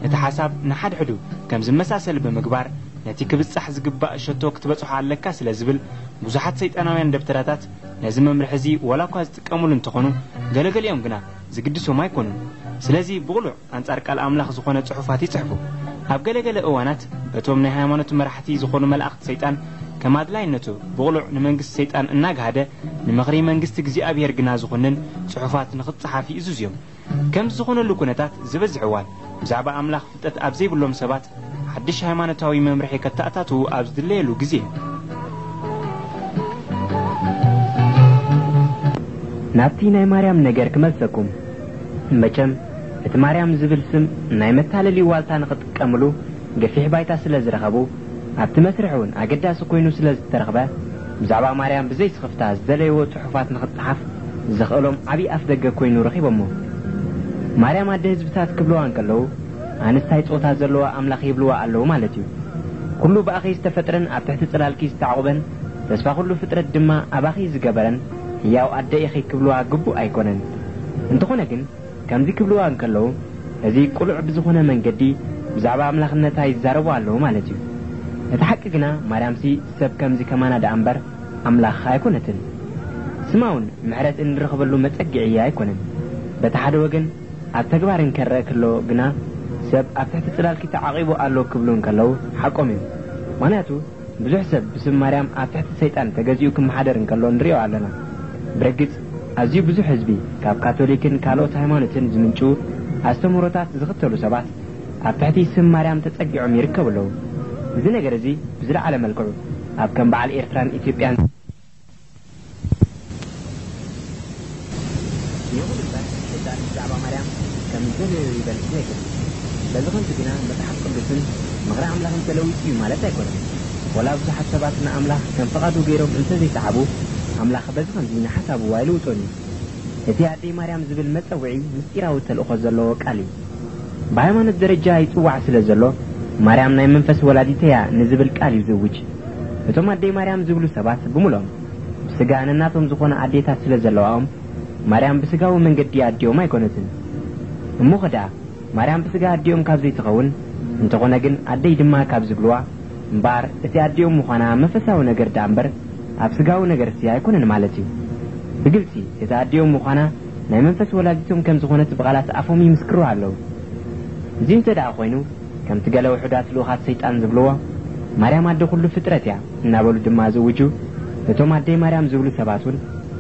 እቲ ሓሳብ ንሓድሕዱ ከም ዝመሳሰል ብምግባር ነቲ ክብጻሕ ዝግባእ ሸቶ ክትበጽሖ ኣለካ ስለ ዝብል ብዙሓት ሰይጣናውያን ደብተራታት ነዚ መምርሒ እዚ ወላ እኳ ዝጥቀሙሉ እንተኾኑ ገለገሊኦም ግና ዝግድሶም ኣይኮኑን ስለዚ ብቕሉዕ ኣንጻር ቃል ኣምላኽ ዝኾነ ጽሑፋት ይጽሕፉ ኣብ ገለገለ እዋናት በቶም ናይ ሃይማኖት መራሕቲ ዝኾኑ መላእኽቲ ሰይጣን ከም ኣድላይነቱ ብቕሉዕ ንመንግስቲ ሰይጣን እናጋሃደ ንምኽሪ መንግስቲ እግዚአብሔር ግና ዝኾንን ጽሑፋት ንኽጽሓፍ ይእዙዝ እዮም ከም ዝኾነሉ ኩነታት ዝበዝሕ እዋን ብዛዕባ ኣምላኽ ፍልጠት ኣብ ዘይብሎም ሰባት ሓድሽ ሃይማኖታዊ መምርሒ ከተኣታትዉ ኣብ ዝድለየሉ ግዜ ናብቲ ናይ ማርያም ነገር ክመልሰኩም መቸም እቲ ማርያም ዝብል ስም ናይ መታለሊ ዋልታ ንኽጥቀምሉ ገፊሕ ባይታ ስለ ዝረኸቡ ኣብቲ መስርሕ እውን ኣገዳሲ ኮይኑ ስለ ዝተረኽበ ብዛዕባ ማርያም ብዘይ ስኽፍታ ዝደለይዎ ጽሑፋት ንኽጽሓፍ ዘኽእሎም ዓብዪ ኣፍ ደገ ኮይኑ ረኺቦሞ ማርያም ኣደ ህዝብታት ክብልዋ እንከለዉ ኣንስታይ ጾታ ዘለዋ ኣምላኽ ይብልዋ ኣለዉ ማለት እዩ ኩሉ ብኣኺ ዝተፈጥረን ኣብ ትሕቲ ጽላልኪ ዝተዓቑበን ተስፋ ኩሉ ፍጥረት ድማ ኣብ ኣኺ ዝገበረን ሕያው ኣደ ኢኺ ክብልዋ ግቡእ ኣይኮነን እንተኾነ ግን ከምዚ ክብልዋ እንከለዉ እዚ ቁሉዕ ብዝኾነ መንገዲ ብዛዕባ ኣምላኽነታ ይዛረቡ ኣለዉ ማለት እዩ እቲ ሓቂ ግና ማርያምሲ ሰብ ከምዚ ከማና ዳ እምበር ኣምላኽ ኣይኮነትን ስማውን ምሕረት እንረኽበሉ መጸጊዒ ኣይኮነን በቲ ሓደ ወገን ኣብ ተግባር እንከረአ ከሎ ግና ሰብ ኣብ ትሕቲ ጽላልኪ ተዓቒቡ ኣሎ ክብሉ እንከለዉ ሓቆም እዩ ምኽንያቱ ብዙሕ ሰብ ብስም ማርያም ኣብ ትሕቲ ሰይጣን ተገዚኡ ክመሓደር እንከሎ ንሪኦ ኣለና ብረግጽ ኣዝዩ ብዙሕ ህዝቢ ካብ ካቶሊክን ካልኦት ሃይማኖትን ዝምንጩ ኣስተምህሮታት ዝኽተሉ ሰባት
أبتحتي سم مريم تتسجع يركب له زين جرزي بزرع على ملكه أبكم بعل إيرتران إثيوبيان يقول البارح إذا الشعب مريم كم زين يبلغ بلغن تجنا بتحقق بسن مغرى أملاهم تلوي مالته يكون ولا بصحة سباتنا أملاح كم فقدوا غيرهم أنت زي تعبوا أملاح بزغن زين حسب وايلو توني إتي عدي مريم زبل متوعي مستيرا وتلأخذ زلو قالي بهايمان الدرجة يتوع سلزلو مريم ناي منفس ولاديتها نزبل قالي زوج فتوم عدي مريم زبلو سبات بمولهم بسقان الناتهم زخونا عديتها سلزلوهم مريم بسقاو من قد يعديو ما يكونتن مو خدا مريم بسقا عديوم كابزي تخون انتقونا جن عدي دما كابز قلوا مبار اتي عديوم مخانا مفساو نقر دامبر ابسقاو نقر سيا يكونن مالتيو بقلتي اتي عديوم مخانا ناي منفس ولاديتهم كم زخونت بغالات افهم يمسكروا علو زين تدعى خوينو كم تقالوا حدات لوخات سيطان زبلوا مريم عدو كله فترتيا نابلو دما زوجو فتوم عدي مريم زبلو سباتون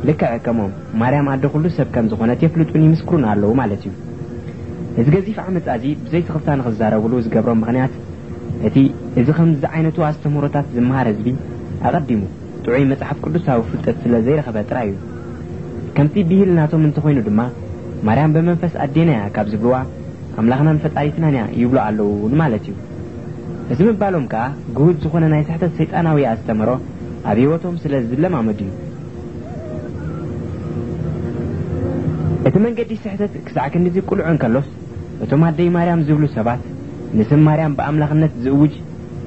لك عكمهم مريم عدو كله سب كم زخونت يفلتون يمسكرون علو مالتيو إذا جزيف عمت أزي بزي تخلطان غزارة ولوز قبرهم بغنيات إتي إذا خمز عينتو أستمرتات زمهار زبي أقدمو تعي متحف كردوسها وفتت سلا زي رخبات رايو كمتي بيه لناتو من تخوينو دما مريم بمنفس أدينا كاب زبلوا أملاغنا نفت آيتنانيا يبلو علو نمالتيو إذا مبالهم كا قهود زخونا نايسحت السيطاناوي أستمرو أبيوتهم سلا زلم عمديو إتمن قدي سحتت كساعك النزي كل عن كالوس وتوم هدي مريم زبلو سبات نسم مريم بأملاغنت زوج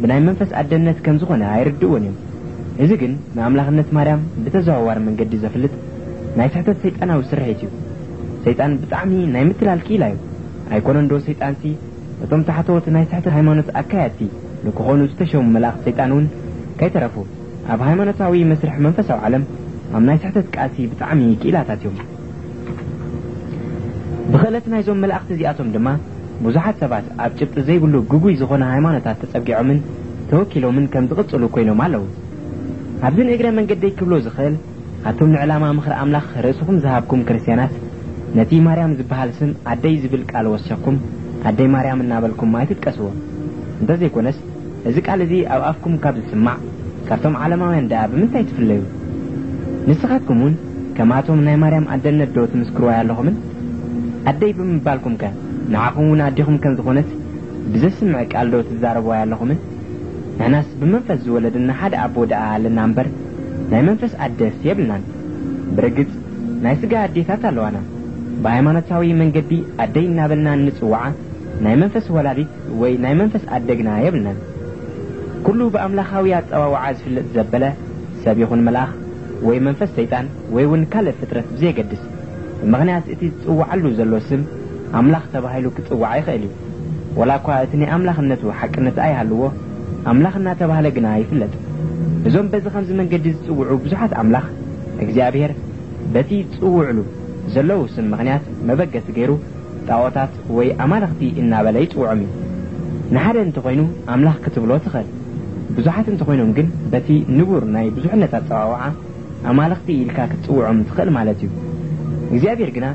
بناي منفس أدنت كم زخونا هيردونيم إذا كن ما أملاغنت مريم بتزعوار من قدي زفلت ناي سحتت سيطانا وسرحيتيو سيطان بتعمي ناي مثل الكيلايو أيكونن دو سيطان سي وتوم تحتوت ناي سحتت هايمانوت أكاياتي لكوخونو استشوم ملاغ سيطانون كي ترفو أب هايمانوتاوي مسرح منفس وعلم أم ناي سحتت كاسي بتعمي كيلاتاتيوم بخلتنا يزوم ملاقت زياتهم دما بزحات سبات أبجبت زي بلو جوجوي زخونا هايمانتات تسبقعو من توكيلو من كم تغطلو كوينو مالو عبزن إقرا من قد يكبلو زخيل هاتم نعلامة مخر أملاخ رئيسكم زهابكم كريستيانات نتي مريم زبهالسن عدي زبل قال وسيقكم عدي مريم النابلكم ما يتكسوا انت زي كونس ازيك على زي أو أفكم كابز السماع كارتم عالماوين دا بمن تايتفليو نسخاتكمون كماتهم ناي مريم عدلنا الدو تمسكروا يالهمن أدي بمبالكم كان نعاقمون أديكم كان زخونت بزسمعك قالو تزاربوا يالهمن ناس بمنفس ولدنا حد أبو دعا للنامبر ناي منفس أدس يبلنان برقت ناي سقا أديثات اللوانا بهايمانتاوي من قدي أدي نابلنا نسوعا ناي منفس ولاديت وي ناي منفس أدقنا يبلنان كله بأملاخاويات أو وعاز في الزبلة سابيخون ملاخ وي منفس سيطان وي ونكالف فترة بزي قدس المغنيات اتي تقوعلو زلو سم أملاخ تبهايلو كتقوع يخيلو ولا كواتني أملاخ النتو حق النت أي هلوه أملاخ النت تبهالقنا يفلت زوم بز خمز من قدز تقوعو بزحات أملاخ اكزيابير بتي تقوعلو زلو سم مغنيات مبقى تغيرو تاوتات وي أمالختي إنا بلاي تقوعمي نحاد انتقوينو أملاخ كتبلو تخل بزحات انتقوينو مقل بتي نبور ناي بزحنة تقوعا أمالختي إلكا كتقوعم تخل مالتيو እግዚአብሔር ግና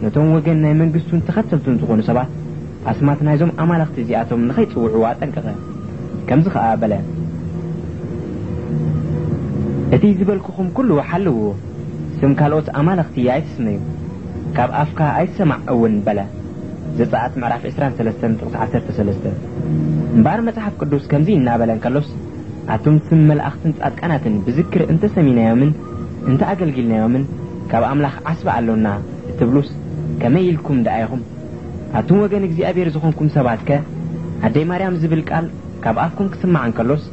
ነቶም ወገን ናይ መንግስቱን ተኸተልቱን ዝኾኑ ሰባት ኣስማት ናይዞም ኣማልኽቲ እዚኣቶም ንኸይፅውዑ ኣጠንቀቐ ከምዚ ኸኣ በለ እቲ ዝበልኩኹም ኩሉ ሓልዎ ስም ካልኦት ኣማልኽቲ ኣይትስመዩ ካብ ኣፍካ ኣይትሰማዕ እውን በለ ዘፀአት ምዕራፍ 23:13 እምበር መጽሓፍ ቅዱስ ከምዚ እናበለን ከሎስ ኣቶም ስም መላእኽትን ጻድቃናትን ብዝክር እንተ ሰሚናዮምን እንተ ኣገልግልናዮምን كاب أملاخ عصب علونا تبلوس كما يلكم دعيهم أتون وجن እግዚአብሔር زخونكم سباتك هدي مريم زبل قال كاب أفكم كسمع عن كلوس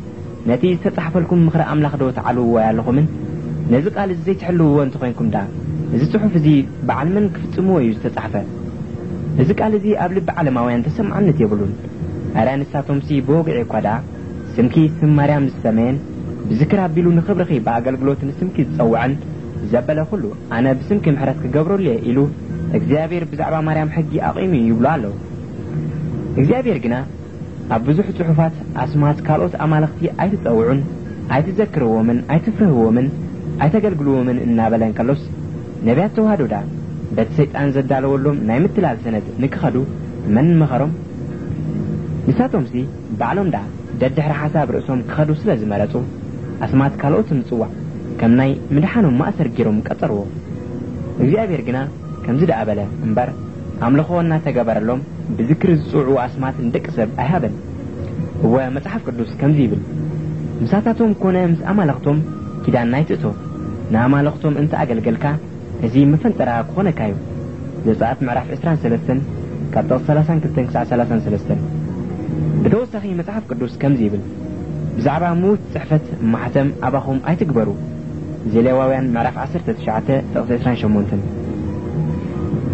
نتي تتصحف لكم مخر أملاخ دو تعالوا ويالهمن نزق قال ازاي تحلوا وانتو خينكم دا إذا صحف زي بعلمن كفتمو يجوز تتصحفه إذا قال زي قبل بعلماوين تسمع عنت يبلون أران الساتهم سي بوقعي كودا سمكي سم مريم السمين بذكر هبيلو نخبرخي بأقلقلوت نسمكي تصوعن زبله كله أنا بسمك محرتك قبروا لي إلو እግዚአብሔር بزعبا مريم حقي أقيمي يبلالو እግዚአብሔር جنا أبزح صحفات أسمات كالوت أمالختي أي تتوعون أي تذكروا من أي تفرهوا من أي تقلقلوا من إنا بلان كالوس نبيات توهدو دا بات سيطان زدالو اللهم نايمت لال سند نكخدو من مخرم ንሳቶም ሲ ባዕሎም ዳ ደድሕሪ ሓሳብ ርእሶም ክኸዱ ስለ ዝመረጹ ኣስማት ካልኦት ምጽዋዕ ከም ናይ ምድሓኖም ማእሰር ጌሮም ቀጸርዎ እግዚአብሔር ግና ከምዚ ደኣበለ እምበር ኣምልኾ እናተገበረሎም ብዝክሪ ዝጽውዑ ኣስማት እንደቂ ሰብ ኣይሃበን ወመጽሓፍ ቅዱስ ከምዚ ይብል ምሳታቶም ኮነ ምስ ኣማልኽቶም ኪዳን ናይትእቶ ንኣማልኽቶም እንተ ኣገልገልካ እዚ መፈንጠራ ክኾነካዩ ዘጸአት ምዕራፍ 23 ካብ ጥቕስ 32-33 ብተወሳኺ መጽሓፍ ቅዱስ ከምዚ ይብል ብዛዕባ ምዉት ጽሕፈት ማሕተም ኣባኹም ኣይትግበሩ ዘሌዋውያን ምዕራፍ 19 ጥቕስ 28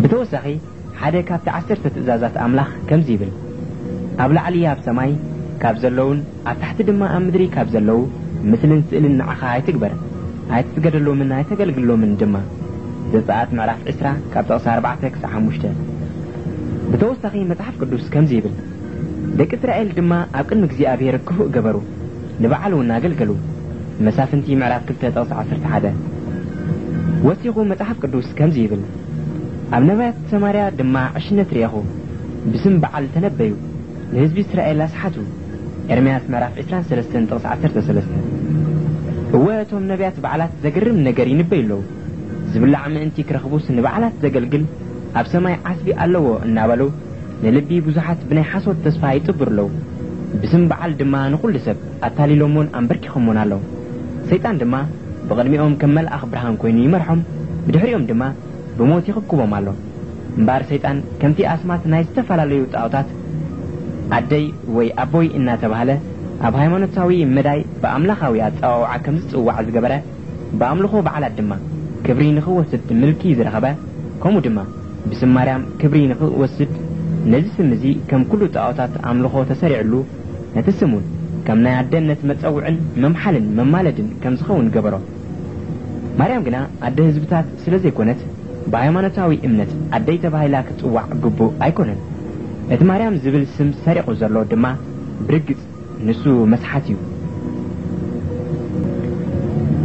ብተወሳኺ ሓደ ካብቲ 10 ትእዛዛት ኣምላኽ ከምዚ ይብል ኣብ ላዕሊ ኣብ ሰማይ ካብ ዘለውን ኣብ ታሕቲ ድማ ኣብ ምድሪ ካብ ዘለው ምስልን ስእልን ንዓኻ ኣይትግበር ኣይትገደሎምን ኣይተገልግሎምን ድማ ዘጸአት ምዕራፍ 20 ካብ ጥቕስ 4-5 ብተወሳኺ መጽሓፍ ቅዱስ ከምዚ ይብል ደቂ እስራኤል ድማ ኣብ ቅድሚ እግዚአብሔር ክፉእ ገበሩ ንበዓል እውን ኣገልገሉ መሳፍንቲ ምዕራፍ 2 ጥቕስ 11 ወሲኹ መጽሓፍ ቅዱስ ከምዚ ይብል ኣብ ነቢያት ሰማርያ ድማ ዕሽነት ርኢኹ ብስም በዓል ተነበዩ ንህዝቢ እስራኤል ኣስሓቱ ኤርምያስ ምዕራፍ 23 ጥቕስ 13 እወቶም ነቢያት በዓላት ዘገርም ነገር ይንበዩለው ዝብላዕ ምእንቲ ክረኽቡስ ንበዓላት ዘገልግል ኣብ ሰማይ ዓስቢ ኣለዎ እናበሉ ንልቢ ብዙሓት ብናይ ሓሶት ተስፋ ይጥብርለው ብስም በዓል ድማ ንኹሉ ሰብ ኣታሊሎሞን ኣንበርኪኾሞን ኣለው ሰይጣን ድማ ብቕድሚኦም ከም መልኣኽ ብርሃን ኮይኑ ይመርሖም ብድሕሪኦም ድማ ብሞት ይኽክቦም ኣሎ እምበር ሰይጣን ከምቲ ኣስማት ናይ ዝተፈላለዩ ጣዖታት ኣደይ ወይ ኣቦይ እናተባህለ ኣብ ሃይማኖታዊ መዳይ በኣምላኻዊ ኣጸዋውዓ ከም ዝጽዋዕ ዝገበረ በኣምልኾ በዓላት ድማ ክብሪ ንኽወስድ ምልኪ ዝረኸበ ከምኡ ድማ ብስም ማርያም ክብሪ ንኽወስድ ነዚ ስም እዚ ከም ኩሉ ጣዖታት ኣምልኾ ተሰሪዕሉ ነቲ ስሙን ከም ናይ ኣደነት መጸውዕን መምሓልን መማለድን ከም ዝኸውን ገበሮ ማርያም ግና ኣደ ህዝብታት ስለ ዘይኮነት በሃይማኖታዊ እምነት ኣደይ ተባሂላ ክትጽዋዕ ግቡእ ኣይኮነን እቲ ማርያም ዝብል ስም ሰሪቑ ዘሎ ድማ ብርግጽ ንሱ መስሓት እዩ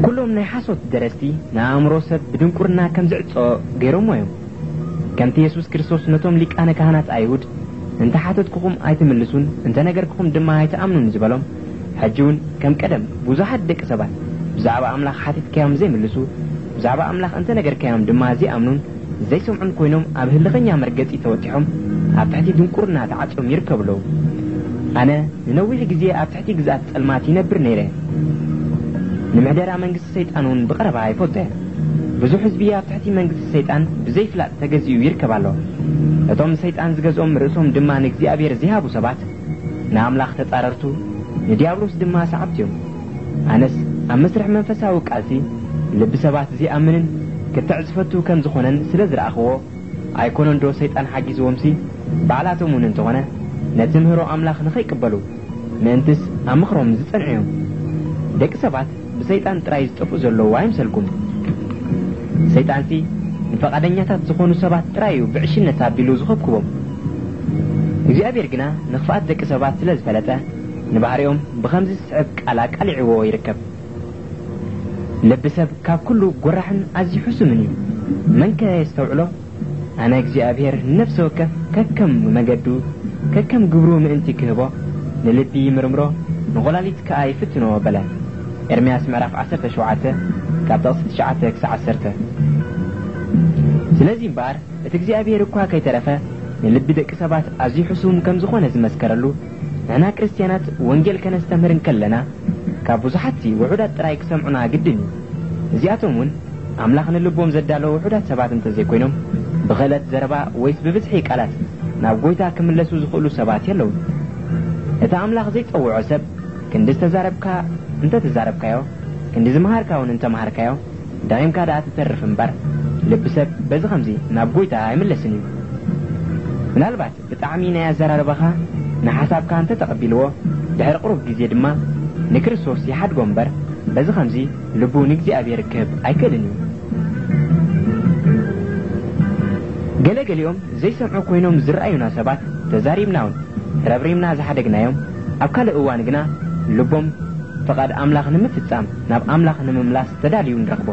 ኩሎም ናይ ሓሶት ደረስቲ ንኣእምሮ ሰብ ብድንቁርና ከም ዝዕጾ ገይሮሞ እዮም ከምቲ ኢየሱስ ክርስቶስ ነቶም ሊቃነ ካህናት ኣይሁድ እንተ ሓተትኩኹም ኣይትምልሱን እንተ ነገርክኹም ድማ ኣይተኣምኑን ዝበሎም ሕጂ እውን ከም ቀደም ብዙሓት ደቂ ሰባት ብዛዕባ ኣምላኽ ሓቲትካዮም ዘይምልሱ ብዛዕባ ኣምላኽ እንተ ነገርካዮም ድማ ዘይኣምኑን ዘይሰምዑን ኮይኖም ኣብ ህልኸኛ መርገጺ ተወጢሖም ኣብ ትሕቲ ድንቁርና ተዓጾም ይርከብለው ኣነ ንነዊሕ ግዜ ኣብ ትሕቲ ግዝኣት ጸልማት ይነብር ነይረ ንምሕደራ መንግስቲ ሰይጣን እውን ብቐረባ ኣይፈትየ ብዙሕ ህዝቢ ኣብ ትሕቲ መንግስቲ ሰይጣን ብዘይፍላጥ ተገዚኡ ይርከብ ኣሎ እቶም ሰይጣን ዝገዝኦም ርእሶም ድማ ንእግዚአብሔር ዝሃቡ ሰባት ንኣምላኽ ተጻረርቱ ንዲያብሎስ ድማ ሰዓብትዮም ኣነስ ኣብ መስርሕ መንፈሳዊ ቃልሲ ልቢ ሰባት ዘይኣምንን ክትዕጽፈቱ ከም ዝኾነን ስለ ዝረኣኽዎ ኣይኮነን ዶ ሰይጣን ሓጊዝዎምሲ በዓላቶም እውን እንተኾነ ነቲ ምህሮ ኣምላኽ ንኸይቅበሉ ምእንትስ ኣብ ምኽሮም ዝጸንዑዮም ደቂ ሰባት ብሰይጣን ጥራይ ዝጠፍኡ ዘለዉ ኣይምሰልኩም ሰይጣንሲ ንፈቃደኛታት ዝኾኑ ሰባት ጥራይ ብዕሽነት ኣቢሉ ዝኸብክቦም እግዚአብሔር ግና ንኽፍኣት ደቂ ሰባት ስለ ዝፈለጠ ንባህሪኦም ብኸምዚ ዝስዕብ ቃል ኣቃሊዕዎ ይርከብ ልቢ ሰብ ካብ ኩሉ ጎራሕን ኣዝዩ ሕሱምን እዩ መንከ የስተውዕሎ ኣነ እግዚአብሔር ነፍሲ ወከፍ ከከም መገዱ ከከም ግብሩ ምእንቲ ክህቦ ንልቢ ይምርምሮ ንቖላሊት ከኣ ይፍትኖ በለ ኤርምያስ ምዕራፍ 17 ካብ ጥቕስ 9-10 ስለዚ እምበር እቲ እግዚአብሔር እኳ ከይተረፈ ንልቢ ደቂ ሰባት ኣዝዩ ሕሱም ከም ዝኾነ ዝመስከረሉ ንሕና ክርስቲያናት ወንጌል ከነስተምህር ከለና ካብ ብዙሓት ውሑዳት ጥራይ ክሰምዑና ግድን እዚኣቶም እውን ኣምላኽ ንልቦም ዘዳለው ውሑዳት ሰባት እንተዘይኮይኖም ብኽእለት ዘረባ ወይስ ብብዝሒ ቃላት ናብ ጎይታ ክምለሱ ዝኽእሉ ሰባት የለውን እቲ ኣምላኽ ዘይጸውዖ ሰብ ክንዲ ዝተዛረብካ እንተ ተዛረብካዮ ክንዲ ዝመሃርካ እውን እንተመሃርካዮ ዳኺምካ ደኣ ትተርፍ እምበር ልቢ ሰብ በዚ ኸምዚ ናብ ጎይታ ኣይምለስን እዩ ምናልባት ብጣዕሚ ናይ ኣዘራርባኻ ንሓሳብካ እንተ ተቐቢልዎ ድሕሪ ቁሩብ ግዜ ድማ ንክርስቶስ ይሓድጎ እምበር በዚ ኸምዚ ልቡ ንእግዚአብሔር ክህብ ኣይክእልን እዩ ገለገሊኦም ዘይሰምዑ ኮይኖም ዝረአዩና ሰባት ተዛሪብናውን ረብሪምና ዝሓደግናዮም ኣብ ካልእ እዋን ግና ልቦም ፈቃድ ኣምላኽ ንምፍጻም ናብ ኣምላኽ ንምምላስ ተዳልዩ ንረኽቦ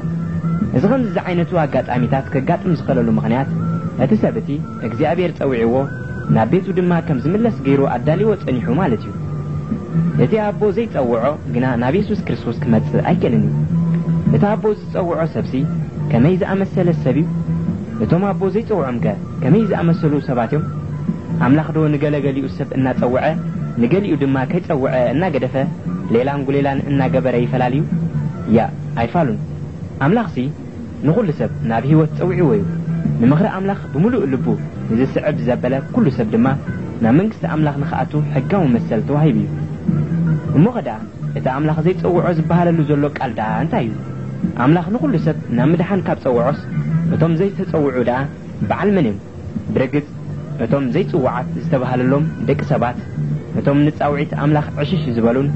እዚ ከምዚ ዓይነቱ ኣጋጣሚታት ከጋጥም ዝኽእለሉ ምኽንያት እቲ ሰብእቲ እግዚአብሔር ፀውዒዎ ናቤቱ ድማ ከም ዝምለስ ገይሩ ኣዳሊዎ ጸኒሑ ማለት እዩ እቲ ኣቦ ዘይጸውዖ ግና ናብ ኢየሱስ ክርስቶስ ክመጽእ ኣይከኣልን እዩ እቲ ኣቦ ዝጸውዖ ሰብሲ ከመይ ዝኣመሰለ ሰብ እዩ እቶም ኣቦ ዘይጸውዖም ከ ከመይ ዝኣመሰሉ ሰባት እዮም ኣምላኽ ዶ ንገለገሊኡ ሰብ እናጸውዐ ንገሊኡ ድማ ከይጸውዐ እናገደፈ ሌላን ጉሌላን እናገበረ ይፈላልዩ ያ ኣይፋሉን ኣምላኽሲ ንኹሉ ሰብ ናብ ህይወት ጸውዒዎ እዩ ንምኽሪ ኣምላኽ ብምሉእ ልቡ ንዝስዕብ ዘበለ ኩሉ ሰብ ድማ ናብ መንግስቲ ኣምላኽ ንኽኣቱ ሕጋዊ መሰል ተዋሂቡ እዩ እሞ ኸዳ እቲ ኣምላኽ ዘይጸውዖ ዝበሃለሉ ዘሎ ቃል ደኣ እንታይ እዩ ኣምላኽ ንኹሉ ሰብ ናብ ምድሓን ካብ ጸውዖስ እቶም ዘይተጸውዑ ደኣ በዓል መን እዮም ብርግጽ እቶም ዘይጽውዓት ዝተባሃለሎም ደቂ ሰባት እቶም ንጻውዒት ኣምላኽ ዕሽሽ ዝበሉን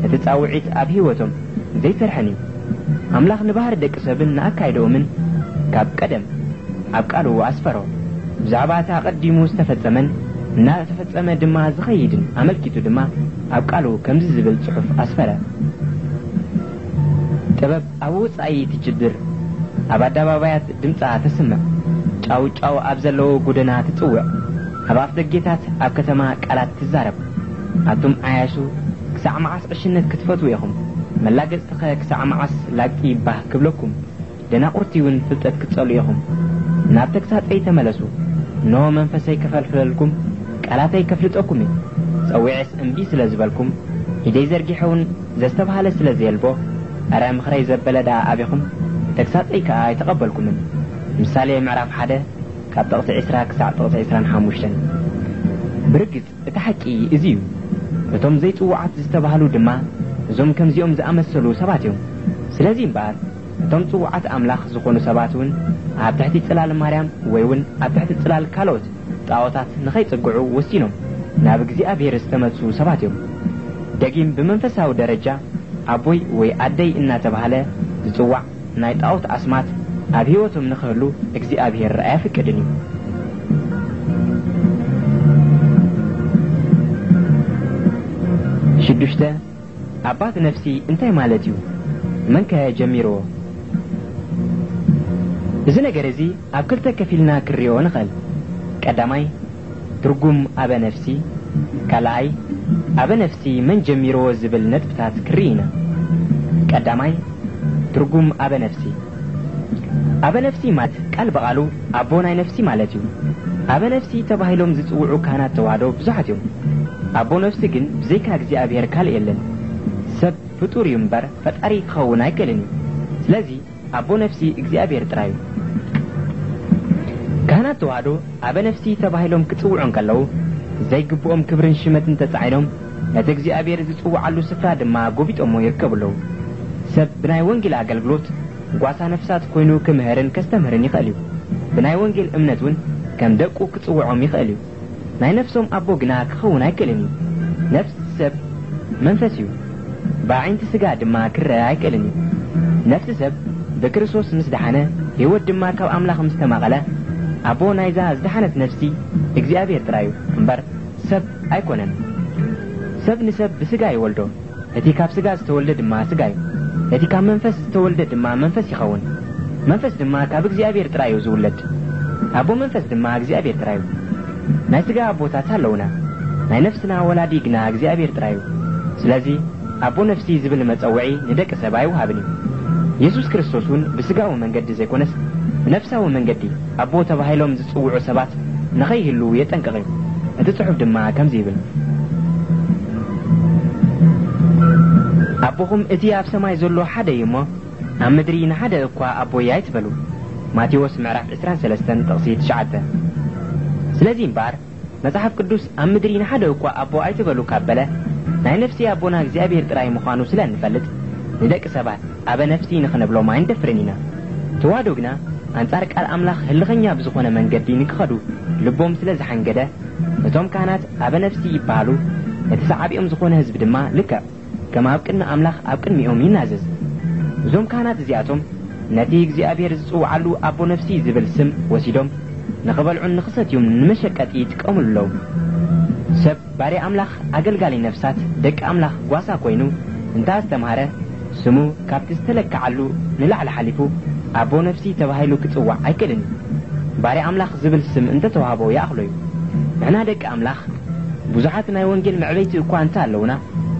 እቲ ጻውዒት ኣብ ህይወቶም ዘይሰርሐን እዩ ኣምላኽ ንባህሪ ደቂ ሰብን ንኣካይዶምን ካብ ቀደም ኣብ ቃሉ ኣስፈሮ ብዛዕባ እታ ቀዲሙ ዝተፈጸመን እናተፈጸመ ድማ ዝኸይድን ኣመልኪቱ ድማ ኣብ ቃሉ ከምዚ ዝብል ጽሑፍ ኣስፈረ ጥበብ ኣብ ወጻኢ ትጅብር ኣብ ኣደባባያት ድምፃ ተስምዕ ጫው ጫው ኣብ ዘለዎ ጎደና ትጽውዕ ኣብ ኣፍ ደጌታት ኣብ ከተማ ቃላት ትዛረብ ኣቱም ኣያሹ ክሳዕ መዓስ ዕሽነት ክትፈትው ኢኹም መላገጽትኸ ክሳዕ መዓስ ላቂ ባህ ክብለኩም ደናቁርቲ እውን ፍልጠት ክትጸልዩ ኢኹም ናብ ተግሳጸይ ተመለሱ እነሆ መንፈሰይ ከፈልፍለልኩም ቃላተይ ከፍልጠኩም እዩ ጸዊዕስ እምቢ ስለ ዝበልኩም ኢደይ ዘርጊሐውን ዘስተባሃለ ስለ ዘየልቦ ኣረ ምኽረይ ዘበለ ዳ ኣቢኹም ተግሳጸይ ከዓ ኣይተቐበልኩምን ምሳሌ ምዕራፍ 1 ካብ ጥቕቲ 20 ክሳዕ ጥቕቲ 25 ብርግጽ እቲ ሓቂ እዚ እዩ እቶም ዘይጽውዓት ዝተባሃሉ ድማ እዞም ከምዚኦም ዝኣመሰሉ ሰባት እዮም ስለዚ እምበር እቶም ጽውዓት ኣምላኽ ዝኾኑ ሰባት እውን ኣብ ትሕቲ ጽላል ማርያም ወይ እውን ኣብ ትሕቲ ጽላል ካልኦት ጣዖታት ንኸይጽግዑ ወሲኖም ናብ እግዚኣብሔር ዝተመጹ ሰባት እዮም ደጊም ብመንፈሳዊ ደረጃ ኣቦይ ወይ ኣደይ እናተባሃለ ዝጽዋዕ ናይ ጣዖት ኣስማት ኣብ ህይወቶም ንኽህሉ እግዚኣብሔር ኣይፍቅድን እዩ ሽዱሽተ ኣባት ነፍሲ እንታይ ማለት እዩ መንከ ጀሚርዎ እዚ ነገር እዚ ኣብ ክልተ ከፊልና ክሪኦ ንኽእል ቀዳማይ ትርጉም ኣበ ነፍሲ ካልኣይ ኣበ ነፍሲ መን ጀሚርዎ ዝብል ነጥብታት ክሪኢና ቀዳማይ ትርጉም ኣበ ነፍሲ ኣበ ነፍሲ ማለት ቃል በቃሉ ኣቦ ናይ ነፍሲ ማለት እዩ ኣበ ነፍሲ ተባሂሎም ዝጽውዑ ካህናት ተዋህዶ ብዙሓት እዮም ኣቦ ነፍሲ ግን ብዘይካ እግዚኣብሔር ካልእ የለን ሰብ ፍጡር እዩ እምበር ፈጣሪ ክኸውን ኣይከኣልን እዩ ስለዚ ኣቦ ነፍሲ እግዚኣብሔር ጥራይ እዩ ካህናት ተዋህዶ ኣበ ነፍሲ ተባሂሎም ክጽውዑ ከለዉ ዘይግብኦም ክብርን ሽመትን ተጻዒኖም ነቲ እግዚኣብሔር ዝጽውዓሉ ስፍራ ድማ ጎቢጦሞ ይርከብለዉ ሰብ ብናይ ወንጌል ኣገልግሎት ጓሳ ነፍሳት ኮይኑ ክምህርን ከስተምህርን ይኽእል እዩ ብናይ ወንጌል እምነት እውን ከም ደቁ ክጽውዖም ይኽእል እዩ ናይ ነፍሶም ኣቦ ግና ክኸውን ኣይክእልን እዩ ነፍሲ ሰብ መንፈስ እዩ ብዓይንቲ ስጋ ድማ ክረአ ኣይክእልን እዩ ነፍሲ ሰብ ብክርስቶስ ምስ ደሓነ ህይወት ድማ ካብ ኣምላኽ ምስ ተማቐለ ኣቦ ናይዛ ዝደሓነት ነፍሲ እግዚኣብሔር ጥራይ እዩ እምበር ሰብ ኣይኮነን ሰብ ንሰብ ብስጋ ይወልዶ እቲ ካብ ስጋ ዝተወልደ ድማ ስጋ እዩ እቲ ካብ መንፈስ ዝተወልደ ድማ መንፈስ ይኸውን መንፈስ ድማ ካብ እግዚኣብሔር ጥራይ እዩ ዝውለድ ኣቦ መንፈስ ድማ እግዚኣብሔር ጥራይ እዩ ናይ ስጋ ኣቦታት ኣለውና ናይ ነፍስና ወላዲ ግና እግዚኣብሔር ጥራይ እዩ ስለዚ ኣቦ ነፍሲ ዝብል መጸውዒ ንደቂ ሰብ ኣይወሃብን እዩ ኢየሱስ ክርስቶስ እውን ብስጋዊ መንገዲ ዘይኮነስ ብነፍሳዊ መንገዲ ኣቦ ተባሂሎም ዝጽውዑ ሰባት ንኸይህሉ የጠንቅቕ እዩ እቲ ጽሑፍ ድማ ከምዚ ይብል ኣቦኹም እቲ ኣብ ሰማይ ዘሎ ሓደ እዩ እሞ ኣብ ምድሪ ንሓደ እኳ ኣቦይ ኣይትበሉ ማቴዎስ ምዕራፍ 23 ጥቕሲ 9 ስለዚ እምበር መጽሓፍ ቅዱስ ኣብ ምድሪ ንሓደ እኳ ኣቦ ኣይትበሉ ካበለ ናይ ነፍሲ ኣቦና እግዚኣብሔር ጥራይ ምዃኑ ስለ እንፈልጥ ንደቂ ሰባት ኣበ ነፍሲ ንኽነብሎም ኣይንደፍርን ኢና ተዋህዶ ግና ኣንጻር ቃል ኣምላኽ ህልኸኛ ብዝኾነ መንገዲ ንክኸዱ ልቦም ስለ ዝሓንገደ እቶም ካህናት ኣበ ነፍሲ ይበሃሉ እቲ ሰዓቢኦም ዝኾነ ህዝቢ ድማ ልክዕ ከም ኣብ ቅድሚ ኣምላኽ ኣብ ቅድሚኦም ይናዘዝ እዞም ካህናት እዚኣቶም ነቲ እግዚኣብሔር ዝጽውዓሉ ኣቦ ነፍሲ ዝብል ስም ወሲዶም ንኽበልዑን ንኽሰትዩም ንመሸቀጢ ይጥቀሙሉ ኣለዉ ሰብ ባሪ ኣምላኽ ኣገልጋሊ ነፍሳት ደቂ ኣምላኽ ጓሳ ኮይኑ እንታስተምሃረ ስሙ ካብቲ ዝተለክዓሉ ንላዕሊ ሓሊፉ ኣቦ ነፍሲ ተባሂሉ ክጽዋዕ ኣይክእልን ባሪ ኣምላኽ ዝብል ስም እንተተዋህቦ ይኣኽሎ እዩ نحنا دق أملاخ بزحاتنا يونجل معبيت إكوان تالونا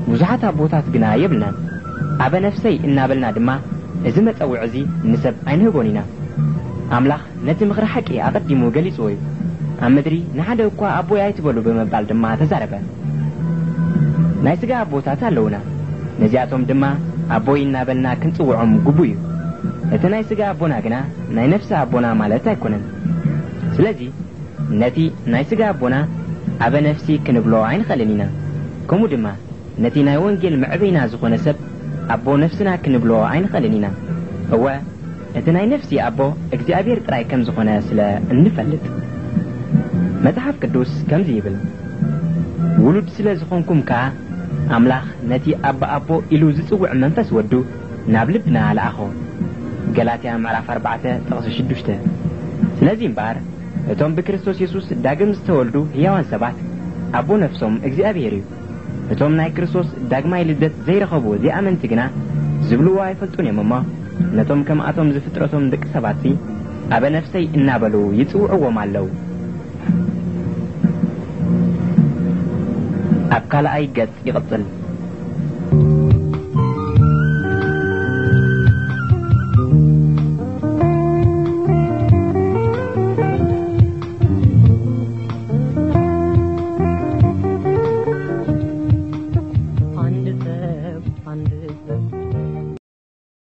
بزحات أبوتات قنا يبلنا أبا نفسي إنا بلنا دما إزمت أو عزي نسب عينه بونينا أملاخ نتي مغر حكي أقدمو قلي سوي أمدري نحن إكوا أبو يايتبولو بمبال دما تزاربا نايسقا أبوتات تالونا نزياتهم دما أبو إنا بلنا كنت وعم قبوي نايسقا أبونا قنا ناي نفس أبونا مالتا يكونن سلازي نتي نايسقا أبونا أبا نفسي كنبلو عين خلنينا كمو دما نتي ناي ونجل معبينا زخون سب أبو نفسنا كنبلو عين خلنينا هو نتي نفسي أبو اكزيابير تراي كم زخون سلا نفلت متحف قدوس كم زيبل ولد سلا زخونكم كا أملاخ نتي أبو إلو زيسوع منفس ودو نابلبنا على أخو قلاتيا معرف 4 تقص 6 سلازين بار اتوم بكريستوس يسوس داغم استولدو هيوان سبات أبو نفسهم اكزيابيريو اتوم ناي كريستوس داغماي لدت زي رخبو زي أمنتقنا زبلوا يفلطون يمما نتوم كما أتوم زفترتهم دك سباتي أبا نفسي إنابلو يتوعوا مالو أبقال أي قد يغطل